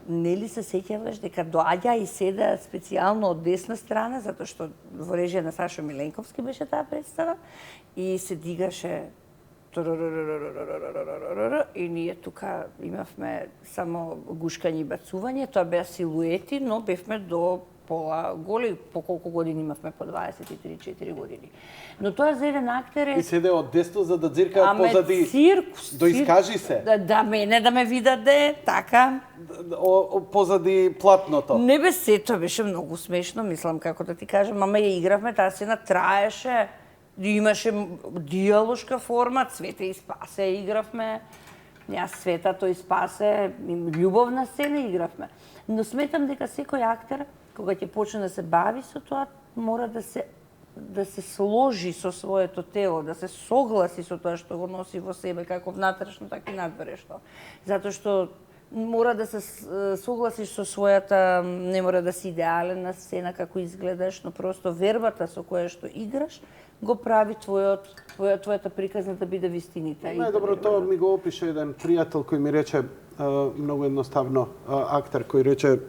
нели се сеќаваш дека доаѓа и седа специјално од десна страна, затоа што во режија на Сашо Миленковски беше таа представа, и се дигаше и ние тука имавме само гушкање и бацување, тоа беа силуети, но бевме до пола голи, по колку години имавме, по 23-4 години. Но тоа за еден актер е... И седе од десно за да дзирка позади... циркус. Доискажи се. Да мене да ме видаде, така. Позади платното. Не бе, се, тоа беше многу смешно, мислам, како да ти кажам, ама ја игравме, таа сцена траеше, имаше диалошка форма, Цвете и Спасе игравме, јас Света, тој Спасе, љубовна сцена игравме. Но сметам дека секој актер, кога ќе почне да се бави со тоа, мора да се сложи со своето тело, да се согласи со тоа што го носи во себе, како внатрешно, така и надворешно. Затоа што мора да се согласиш со својата, не мора да си идеален на сцена како изгледаш, но просто вербата со која што играш го прави твојата приказна да биде вистинита. Најдобро тоа ми го опише еден пријател кој ми рече, многу едноставно, актер кој рече,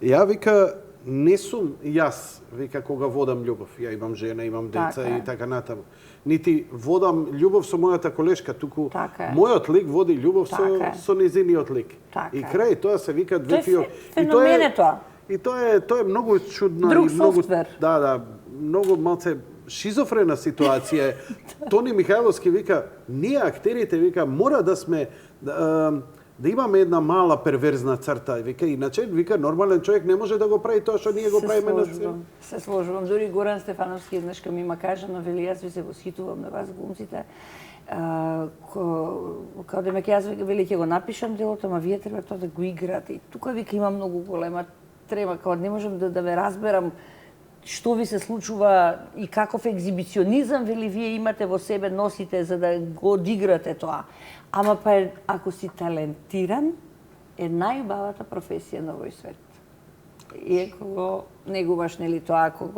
ја вика, не сум јас, вика, кога водам љубов. Ја имам жена, имам деца и така натаму. Нити водам љубов со мојата колешка, туку мојот лик води љубов со незиниот лик. И крај тоа се вика две фио. Феномен е тоа. И тоа е многу чудно Друг и многу софтвер. Да, многу малце шизофрена ситуација. Тони Михајловски вика, ние актерите вика мора да сме да имаме една мала перверзна црта, вика, иначе вика нормален човек не може да го прави тоа што ние го правиме на сцена. Се сложувам. Дури Горан Стефановски еднаш ми има кажано, вели, јас ви се восхитувам на вас глумците. Као да ме јас вели ќе го напишам делото, ама вие треба тоа да го играте. И тука вика има многу голема трема, као не можам да ве разберам што ви се случува и каков екзибиционизам вели вие имате во себе, носите за да го одиграте тоа. Ама па ако си талентиран, е најубавата професија на овој свет. Иако го негуваш, нели, тоа, ако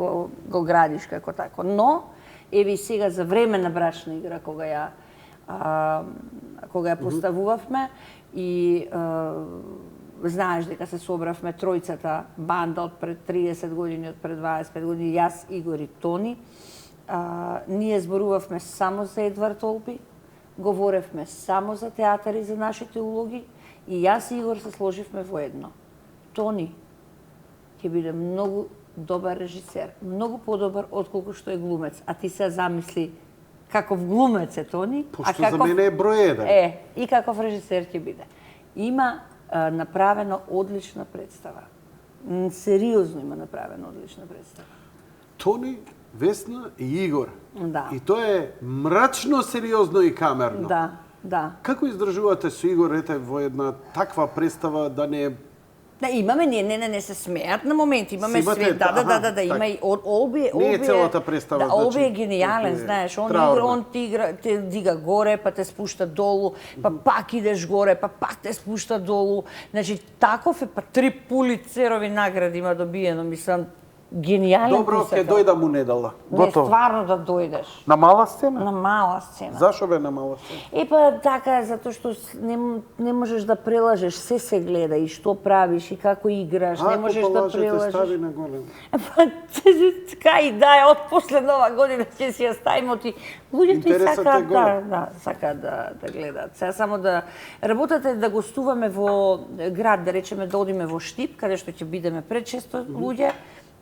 го градиш како тако. Но, еви сега за време на брачна игра, кога ја поставувавме и знаеш дека се собравме тројцата банда од пред 30 години, од пред 25 години, јас, Игор и Тони, ние зборувавме само за Едвард Олби, говоревме само за театар и за нашите улоги, и јас и Игор се сложивме во едно. Тони ќе биде многу добар режисер, многу подобар отколку што е глумец. А ти се замисли каков глумец е Тони, Пошто за мене е број еден. И каков режисер ќе биде. Има направено одлична представа. Сериозно има направено одлична представа. Тони, Весна и Игор. Да. И тоа е мрачно, сериозно и камерно. Да. Како издржувате со Игор во една таква представа да не е... Да, имаме, не се смеат на моменти, имаме Имате, све, да, има и Олби не е целата представа, да, Олби е значи, гениален, знаеш, он ти игра, те дига горе, па те спушта долу, па пак идеш горе, па пак те спушта долу. Значи, таков е, па 3 Пулицерови награди има добиено, мислам, гениален Добро, ќе дојдам у недела. Не, стварно да дојдеш. На мала сцена? На мала сцена. Зашо бе на мала сцена? Па така, затоа што не можеш да прелажеш, се гледа и што правиш и како играш, не можеш да прелажеш. Стави на голем. Па кај да е од после нова година ќе си ја ставимо ти. Луѓето и сакаат да гледаат. Сега само да работата е да гостуваме во град, да речеме да одиме во Штип, каде што ќе бидеме пред 600 луѓе.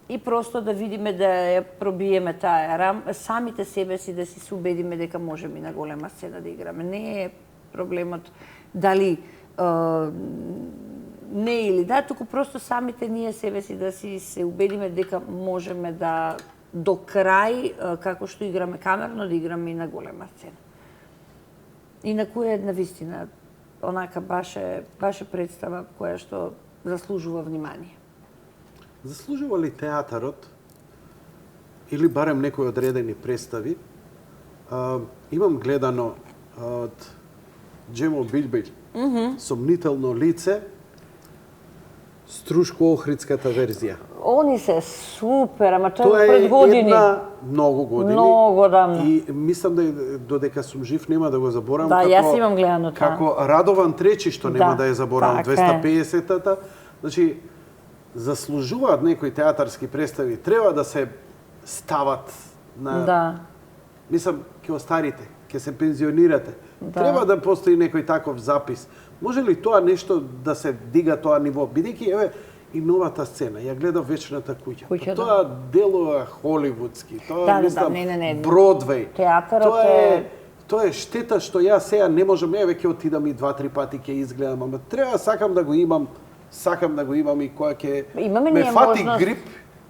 И просто да видиме да ја пробиеме таа самите себе си да си се убедиме дека можеме и на голема сцена да играме. Не е проблемот дали не или да, туку просто самите ние себе си да си се убедиме дека можеме да до крај, како што играме камерно, да играме и на голема сцена. И на која една вистина, онака баше представа која што заслужува внимание. Заслужува ли театарот, или барем некои одредени представи, имам гледано од Джемо Билбил, Сомнително лице, Струшко-Охридската верзија. Они се супер, ама тоа Тоа е пред години. една многу години. Многу давно. И мислам додека сум жив нема да го заборавам. Да, јас имам гледано тоа. Како Радован Тречи, што нема да ја заборавам, така е. 250-та. Значи, заслужуваат некои театарски представи, треба да се стават на... Да. Мислам, ќе остарите, ќе се пензионирате. Да. Треба да постои некој таков запис. Може ли тоа нешто да се дига тоа ниво? Бидејќи, еве, и новата сцена, ја гледав Вечната куќа. Куќа, да. Тоа делува холивудски, тоа Да, мислам не. Бродвеј. Театарот Тоа е штета што ја сега не можам, еве ќе отидам и 2-3 пати ќе изгледам, ама треба сакам да го имам и која ќе Имаме ме ние фати можност- грип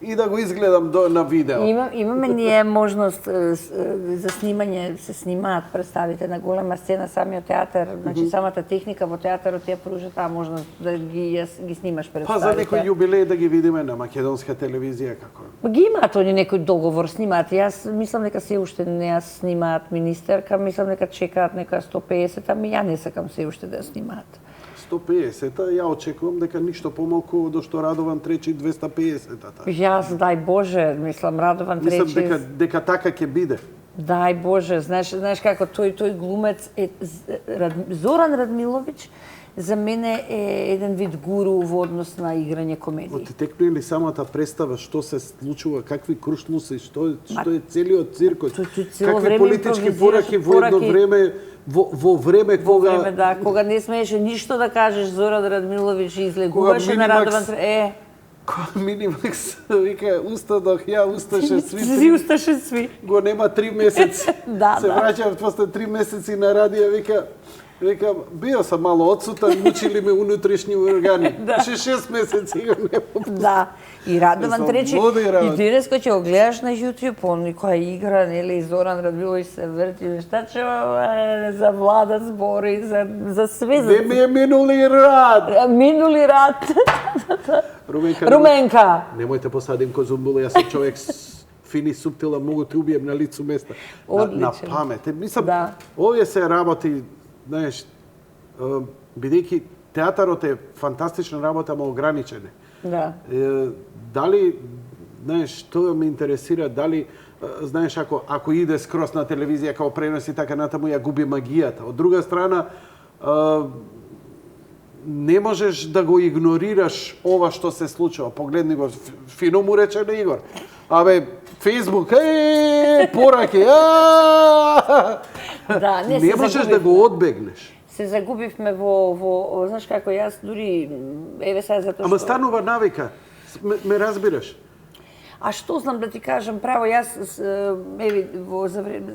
и да го изгледам на видео. Имаме ние можност за снимање, се снимаат представите на голема сцена, самиот театар, значи самата техника во театарот ја пружа таа можност да ги снимаш Па представите. за некој јубилеј да ги видиме на македонска телевизија како. Ги имаат они некој договор, снимаат. Јас мислам дека се уште не ја снимаат министерка, мислам дека чекаат нека 150, ами ја не сакам се уште да ја снимаат. 150-та, ја очекувам дека ништо помалку до што Радован Тречи 250-та. Јас, дај Боже, мислам Радован Мислам Тречи. дека така ќе биде. Дај Боже, знаеш како тој глумец е Зоран Радмиловиќ за мене е еден вид гуру во однос на играње комедија. Ти текнува ли самата представа што се случува, какви крушлуси, што е целиот циркот, Тој цело какви време политички импровизираше пораки во едно пораки. време, во време Во кога време, да, кога не смееше ништо да кажеш, Зоран Радмиловиќ излегуваше на Минимакс- Радован кога Минимакс вика устадох, ја усташе Си сви, усташе сви. го нема 3 месеци. Да, се да. враќав после 3 месеци на радио, вика, био сам мало одсутен, мучили ме унутрешни органи. Ше 6 месеци го нема. Да, и Радован Мислам, Тречи, луди и работа. денес кога ќе го гледаш на YouTube, он која игра, нели, Зоран Радмиловиќ се врти, шта ќе за влада збори, за све, Де ми е минули рад? минули рад. Руменка, Руменка. Немојте посадим козумбула, јас сум човек фини суптила, могу те убием на лицу места. На Одличен. памет. Мислам, Да. овие се работи, знаеш, бидејќи театарот е фантастична работа, ама ограничена. Да. Дали, знаеш, тоа ме интересира, дали, знаеш, ако иде скрос на телевизија како преноси, така натаму ја губи магијата. Од друга страна, не можеш да го игнорираш ова што се случува. Погледни го, фино му рече на Игор. Абе, Фейсбук, пораки, Да, не се можеш да загубивме. го одбегнеш. Се загубивме во знаеш како јас дури еве сега затоа Ама што станува навика. Ме разбираш? А што знам да ти кажам, право јас еве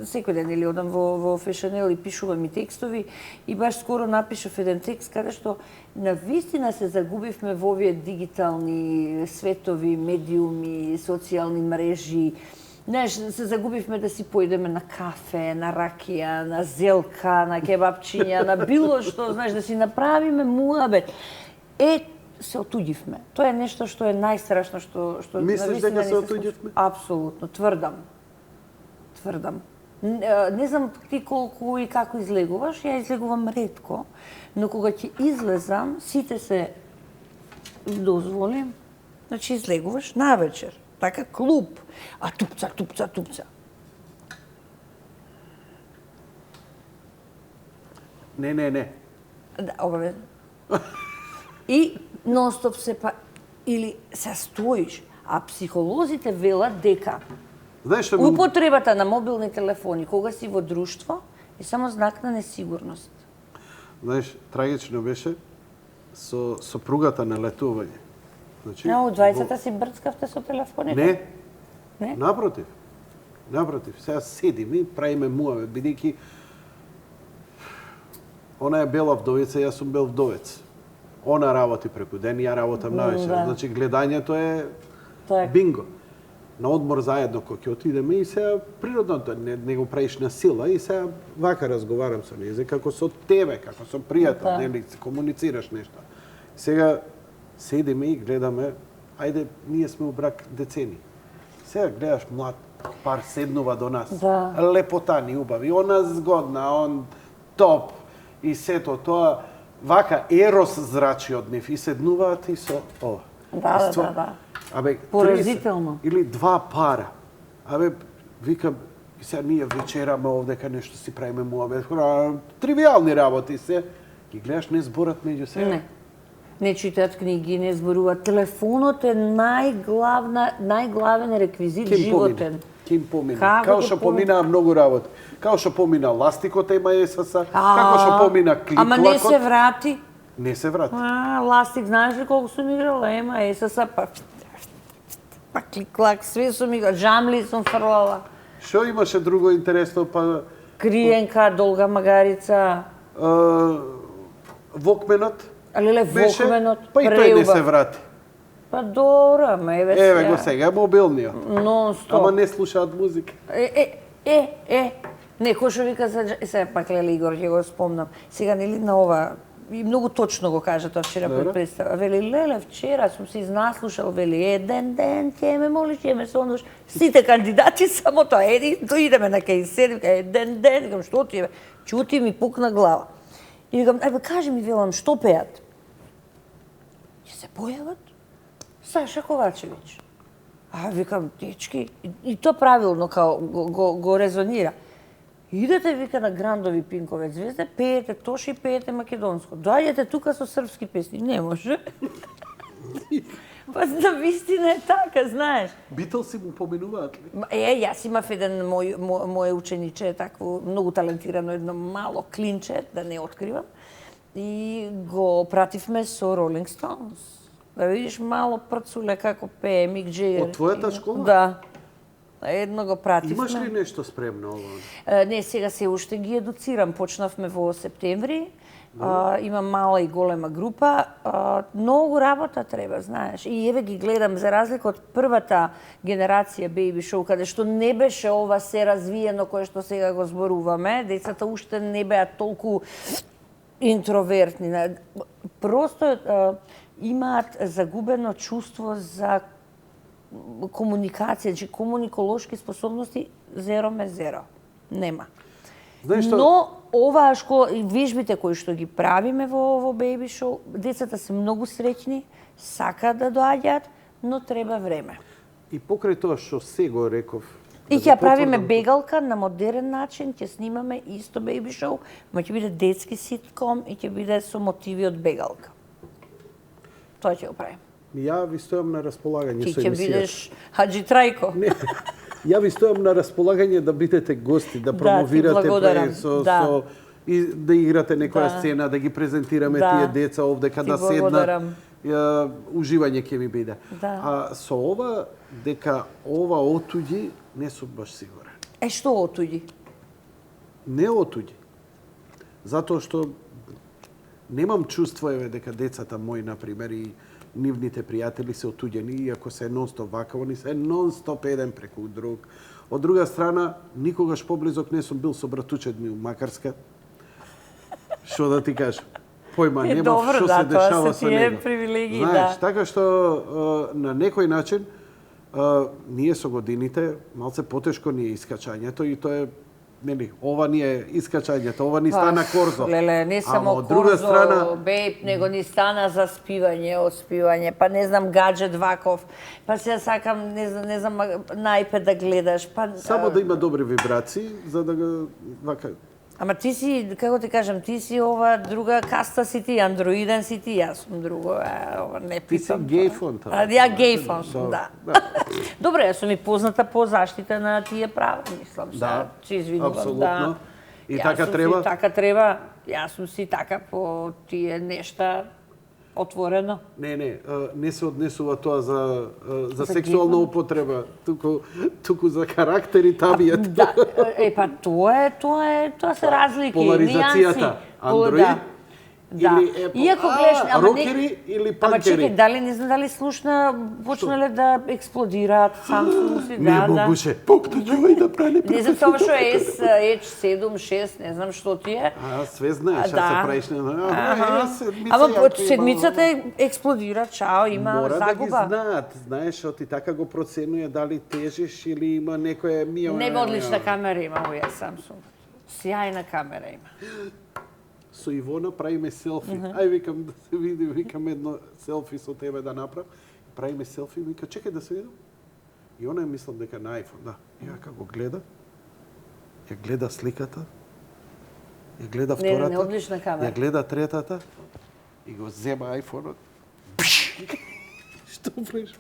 секој ден или одам во Фешенел и пишувам и текстови и баш скоро напишав еден текст каде што на вистина се загубивме во овие дигитални светови, медиуми, социјални мрежи. Знаеш, се загубивме да си поидеме на кафе, на ракија, на зелка, на кебапчиња, на било што, знаеш, да си направиме муабет. Се отуѓивме. Тоа е нешто што е најстрашно што Мислиш навистина дека ни се случи. отуѓивме? Апсолутно, тврдам. Не знам ти колку и како излегуваш, ја излегувам ретко, но кога ќе излезам, сите се дозволим, значи излегуваш навечер, така клуб, а тупца. Не. Да, обавезно. И нон-стоп се или се стоиш, а психолозите велат дека Знаеш што ми... употребата на мобилни телефони кога си во друштво е само знак на несигурност. Знаеш, трагично беше со сопругата на летување. Значи, Од 20-та си брцкавте со телефоните? Не. Напротив. Сега седиме и правиме муаве, бидејќи она е бела вдовица, јас сум бел вдовец. Она работи преку ден, ја работам навечер. Да. Значи гледањето е Така. бинго. На одмор заедно кога ќе отидеме и сега природно не го правиш на сила и сега вака разговарам со нејзе како со тебе, како со пријател, Да. нели комуницираш нешто. Сега седиме и гледаме, ајде ние сме у брак децени. Сега гледаш млад пар седнува до нас. Да. Лепотани, убави, она згодна, он топ и сето тоа вака ерос зрачи од нив и седнуваат и со ова. Да, И ство- да. Абе, Поразително. 30 или 2 пара. Абе, викам, и сега ние вечераме овдека нешто си правиме муабет, тривиални работи се. Ги гледаш, не зборат меѓу себе. Не. Не читаат книги, не зборуваат. Телефонот е најглавен реквизит животен. Ким помина. Како Као ќе што помина? помина многу работи. Као што помина ластикот има СС, како што помина кликлакот. Ама не се врати. Не се врати. Ластик, знаеш ли колку сум играла? Ема, СС, па кликлак, све сум играла. Джамли сум фрлала. Што имаше друго интересно, па Криенка, долга магарица, Вокменот леле беше, вокменот, па и тој не се врати. Па добро, ама Еве го сега, мобилниот. Non-stop. Ама не слушаат музика. Некој што вика сега пак леле Игор ќе го спомнам. Сега нели на ова и многу точно го кажа тоа вчера пред представа. Вели леле вчера сум се изнаслушал, вели еден ден ќе ме молиш, ќе ме сонуваш. Сите кандидати само тоа идеме на кај седим, еден ден, викам што ти е? Чути ми пукна глава. И викам, ајде кажи ми, велам, што пеат? Ќе се појават Саша Ковачевиќ. А викам, дечки, и тоа правилно као го резонира. Идете, вика, на Грандови Пинкове звезде, пеете Тоши, пеете македонско. Доаѓате тука со српски песни. Не може. Па на вистина е така, знаеш. Битлси му поминуваат ли? Јас имав еден мој учениче, такво многу талентирано, едно мало клинче, да не откривам, и го пративме со Rolling Stones. Да видиш мало прцуле како пее Мик Джегер. Од твојата школа? Да. Едно го пративме. Имаш ли нешто спремно ова? Не, сега се уште ги едуцирам. Почнавме во септември. Имам мала и голема група. Многу работа треба, знаеш. И еве ги гледам, за разлика од првата генерација Baby Show, каде што не беше ова се развиено кое што сега го зборуваме. Децата уште не беа толку интровертни. Просто имаат загубено чувство за комуникација, значи комуниколошки способности зеро. Нема. Знаеш што? Но оваа вежбите кои што ги правиме во Baby Show, децата се многу среќни, сакаат да доаѓаат, но треба време. И покрај тоа што се го реков. И да ќе правиме потврдам, бегалка на модерен начин, ќе снимаме исто Baby Show, ма ќе биде детски ситком и ќе биде со мотиви од бегалка. Тоа ќе го правим. Ја ви стојам на располагање Ти со ќе емисијата. бидеш Хаджи Трајко. Не, ја ви стојам на располагање да бидете гости, да ти промовирате благодарам. со и да играте некоја сцена, да ги презентираме тие деца овде када Ти благодарам. седнат. Уживање ќе ми биде. Да. А со ова дека ова отуѓи, не сум баш сигурен. Што отуѓи? Не отуѓи. Затоа што немам чувство еве дека децата мои на пример и нивните пријатели се отуѓени, иако се нон-стоп вака, они се нон-стоп еден преку друг. Од друга страна, никогаш поблизок не сум бил со братучет ми у Макарска. Што да ти кажам? Појма немав добро, што да, се дешава тоа се со тие него. привилегии, Знаеш, да. така што на некој начин ние со годините малце потешко ни е искачањето и тоа е нели, ова ни е искачањето, ова ни стана корзо. Леле, не само од друга корзо, страна, бейб, него ни стана за спивање, оспивање, па не знам гаджет ваков, па сега сакам, не знам на iPad да гледаш, па... само да има добри вибрации, за да го вака. Ама ти си, како ти кажам, ти си ова друга каста си ти, андроиден си ти, јас сум друго, ова не Ти си питам. гејфон. Ја гејфон сум, да. Добре, јас сум и позната по заштита на тие права, мислам, Да, се извинувам, апсолутно. да. И Јас така сум треба? Си, така треба, јас сум си така по тие нешта отворено. Не се однесува тоа за За сексуална гејфон? употреба, туку за карактери табијата. Да, па тоа се разлики, Поларизацијата, нијанси. Android Да. или Иако гледаш, ама не- рокери или Ама панкери? чекај, дали не знам дали слушна почнале да експлодираат Samsung Не могуше. Бог да чувај да пране. Не знам тоа што е H7, 6, не знам што ти е. А, све знаеш, Да. да се правиш не. Ама под седмицата експлодира, чао, има Мора да ги загуба. знаат. Знаеш, оти така го проценуе дали тежиш или има некоја Не одлична камера има овоја Samsung. Сјајна камера има. Со Ивона правиме селфи. Ај викам да се види, викам едно селфи со тебе да направам. Правиме селфи, вика чекај да се видам. И она е мислам дека на iPhone, да. И ја како гледа, ја гледа сликата, ја гледа Не, втората, одлична камера. ја гледа третата и го зема iPhone-от. Што правиш?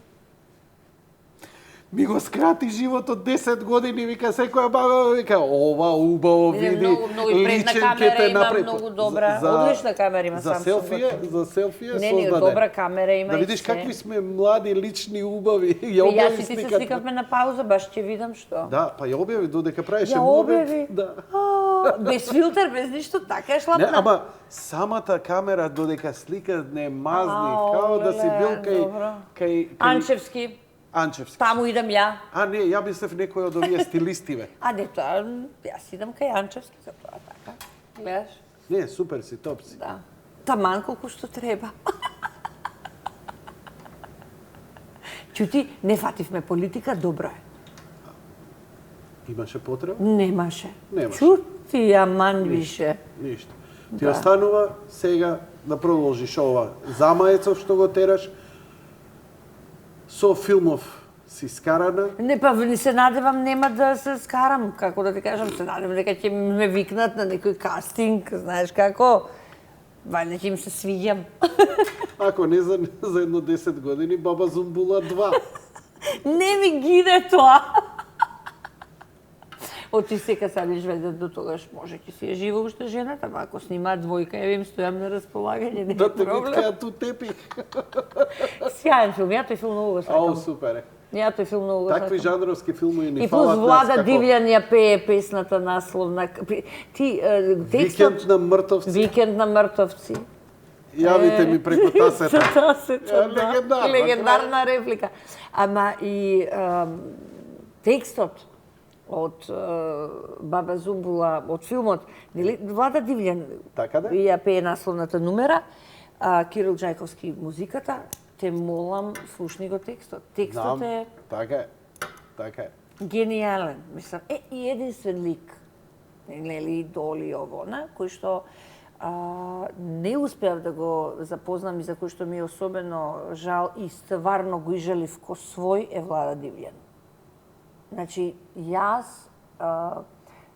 Ми го скрати животот 10 години, вика секоја баба, вика ова убаво Не, види. многу и предна личен камера ке те има, направи. многу добра. Одлична камера има за Samsung. селфи е Не, не, создаде. добра камера има Да и видиш се. какви сме млади, лични, убави. Ја Јас објави и ти се сликата. сликавме на пауза, баш ќе видам што. Да, па ја објави додека правеше Ја мовет. објави. Да. Без филтер, без ништо, така е Не, шлапна. ама самата камера додека слика не мазни, као да си бил добро. кај Анчевски, Анчевски. таму идам ја. А не, ја мислев некој од овие стилисти бе. А не, тоа, јас идам кај Анчевски, за тоа така. Гледаш? Не, супер си, топ си. Да. Таман колку што треба. Чути, не фативме политика, добро е. Имаше потреба? Немаше. Немаше. Чути, аман више. Ништо. Ти останува сега да продолжиш ова замаецов што го тераш. Со филмов си скарана. Не, па не се надевам нема да се скарам, како да ти кажам, се надевам дека ќе ме викнат на некој кастинг, знаеш како. Вајде ќе им се свиѓам. Ако не за едно 10 години, Баба Зумбула 2. Не ми гиде тоа. Оти сека садиш веде до тогаш може ќе си е жива уште жената, ама ако снимаат двојка, ја им стојам на располагање, не Да е те проблем. виткаат ту тепих. Сјаен филм, ја тој филм многу го Ау, сакам. супер е. Ја тој филм многу го Такви сакам. жанровски филмови ни И плюс фалат нас Влада како Дивљан ја пее песната насловна. Ти текстот Викенд на мртовци. Викенд на мртовци. Јавите ми преку тасета. Тасета, Е, легендарна, легендарна реплика. Ама и текстот од Баба Зумбула, од филмот, нели, Влада Дивљан Така да? ја пее насловната numera, Кирил Џајковски музиката, те молам, слушни го текстот. Текстот Знам, е така е. Така е. гениален, мислам. И единствен лик, нели, идол и ово, кој што не успеав да го запознам и за кој што ми е особено жал и стварно го ижалив ко свој е Влада Дивљан. Значи, јас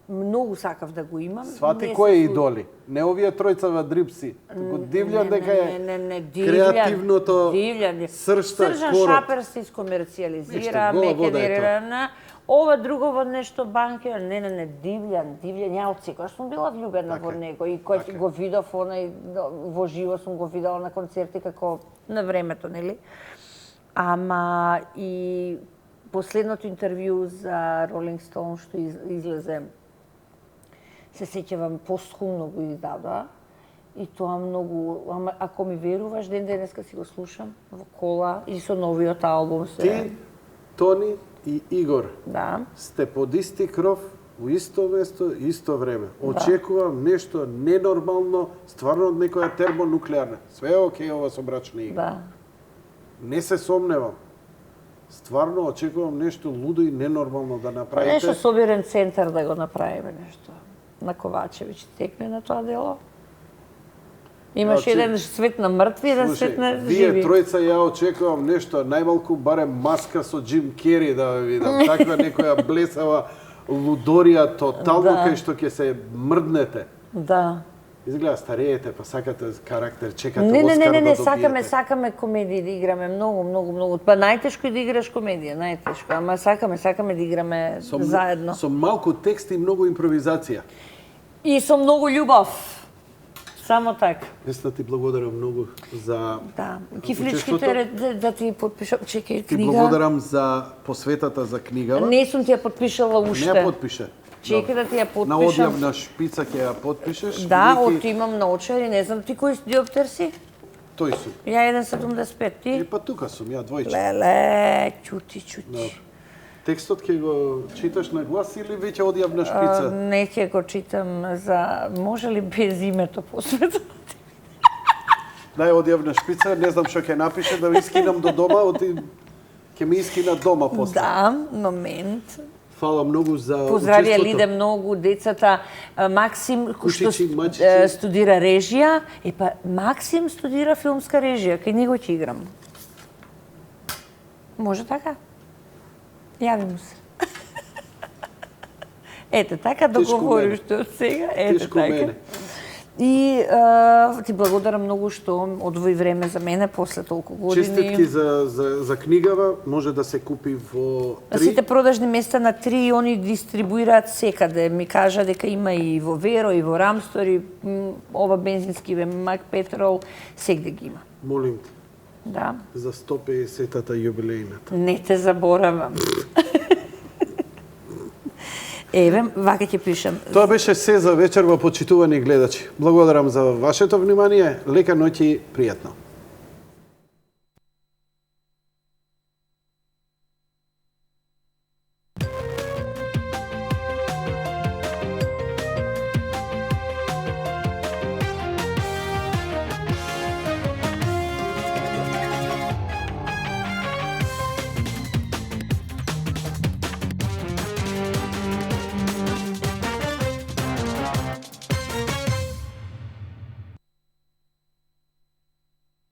многу сакав да го имам. Свати Не кој е се идоли? Не овие тројца дрипси, туку Дивљан дека е не, креативното Дивљан. сршта, Сржан корот. Шапер се искомерцијализира, Ништо, гола вода е мекенирана. Ова друго нешто банке, не, Дивљан, ја од секоја сум била влюбена во него и кој го видов онај во живо сум го видела на концерти како на времето, нели? Ама и последното интервју за Rolling Stone што излезе, се сеќавам, постхумно го издадоа. И тоа многу, ама ако ми веруваш, ден денеска си го слушам во кола и со новиот албум се. Ти, Тони и Игор Да. сте под исти кров, во исто место, исто време. Очекувам нешто ненормално, стварно од некоја термонуклеарна. Све е окей ова со брачна игра. Да. Не се сомневам. Стварно очекувам нешто лудо и ненормално да направите. Нешто собирен центар да го направиме нешто. На Ковачевиќ текне на тоа дело. Имаш Значи, еден свет на мртви, еден Слушај, свет на вие живи. тројца ја очекувам нешто, најмалку барем маска со Джим Кери да ве видам. Таква некоја блесава лудорија тотално Да. кај што ќе се мрднете. Да. Изгледа стареете, па сакате карактер, чекате Не, Оскар да добиете. сакаме комедии да играме многу. Па најтешко е да играш комедија, најтешко, ама сакаме да играме заедно. Со малку текст и многу импровизација. И со многу љубов. Само така. Весна, ти благодарам многу за Да. учеството. Кифличките да ти подпишам, чекај Ти книга. благодарам за посветата за книгава. Не сум ти ја подпишала Не уште. ја подпише. Чекай да ти ја На подпишам. одјавна шпица ќе ја подпишеш. Да, бидејќи од имам научари, не знам ти кој диоптер си? Тој сум. Ја 1,75, ти? И па тука сум, ја двојче. Леле, чути. Добро. Текстот ќе го читаш на глас или веќе одјавна шпица? Не ќе го читам за... Може ли без името посветно? Дај одјавна шпица, не знам што ќе напише, да ми искинам до дома, ќе ми искина дома после. Да, момент. Фала многу за Поздравија учеството. Лиде многу, децата. Максим, кој што Кучици, мачици. студира режија, Максим студира филмска режија, кај него ќе играм. Може така? Јави му се. Ете, така договориш од сега. Ете, Тешко така. мене. И ти благодарам многу што одвои време за мене после толку години. Честитки за книгава, може да се купи во На 3. сите продажни места на 3 они дистрибуираат секаде. Ми кажа дека има и во Веро, и во Рамстори, ова бензински Мак Петрол, сегде ги има. Молим те, Да. за 150-та јубилејната. Не те заборавам. Еве, вака ќе пишам. Тоа беше се за вечерва, почитувани гледачи. Благодарам за вашето внимание, лека ноќ и пријатно.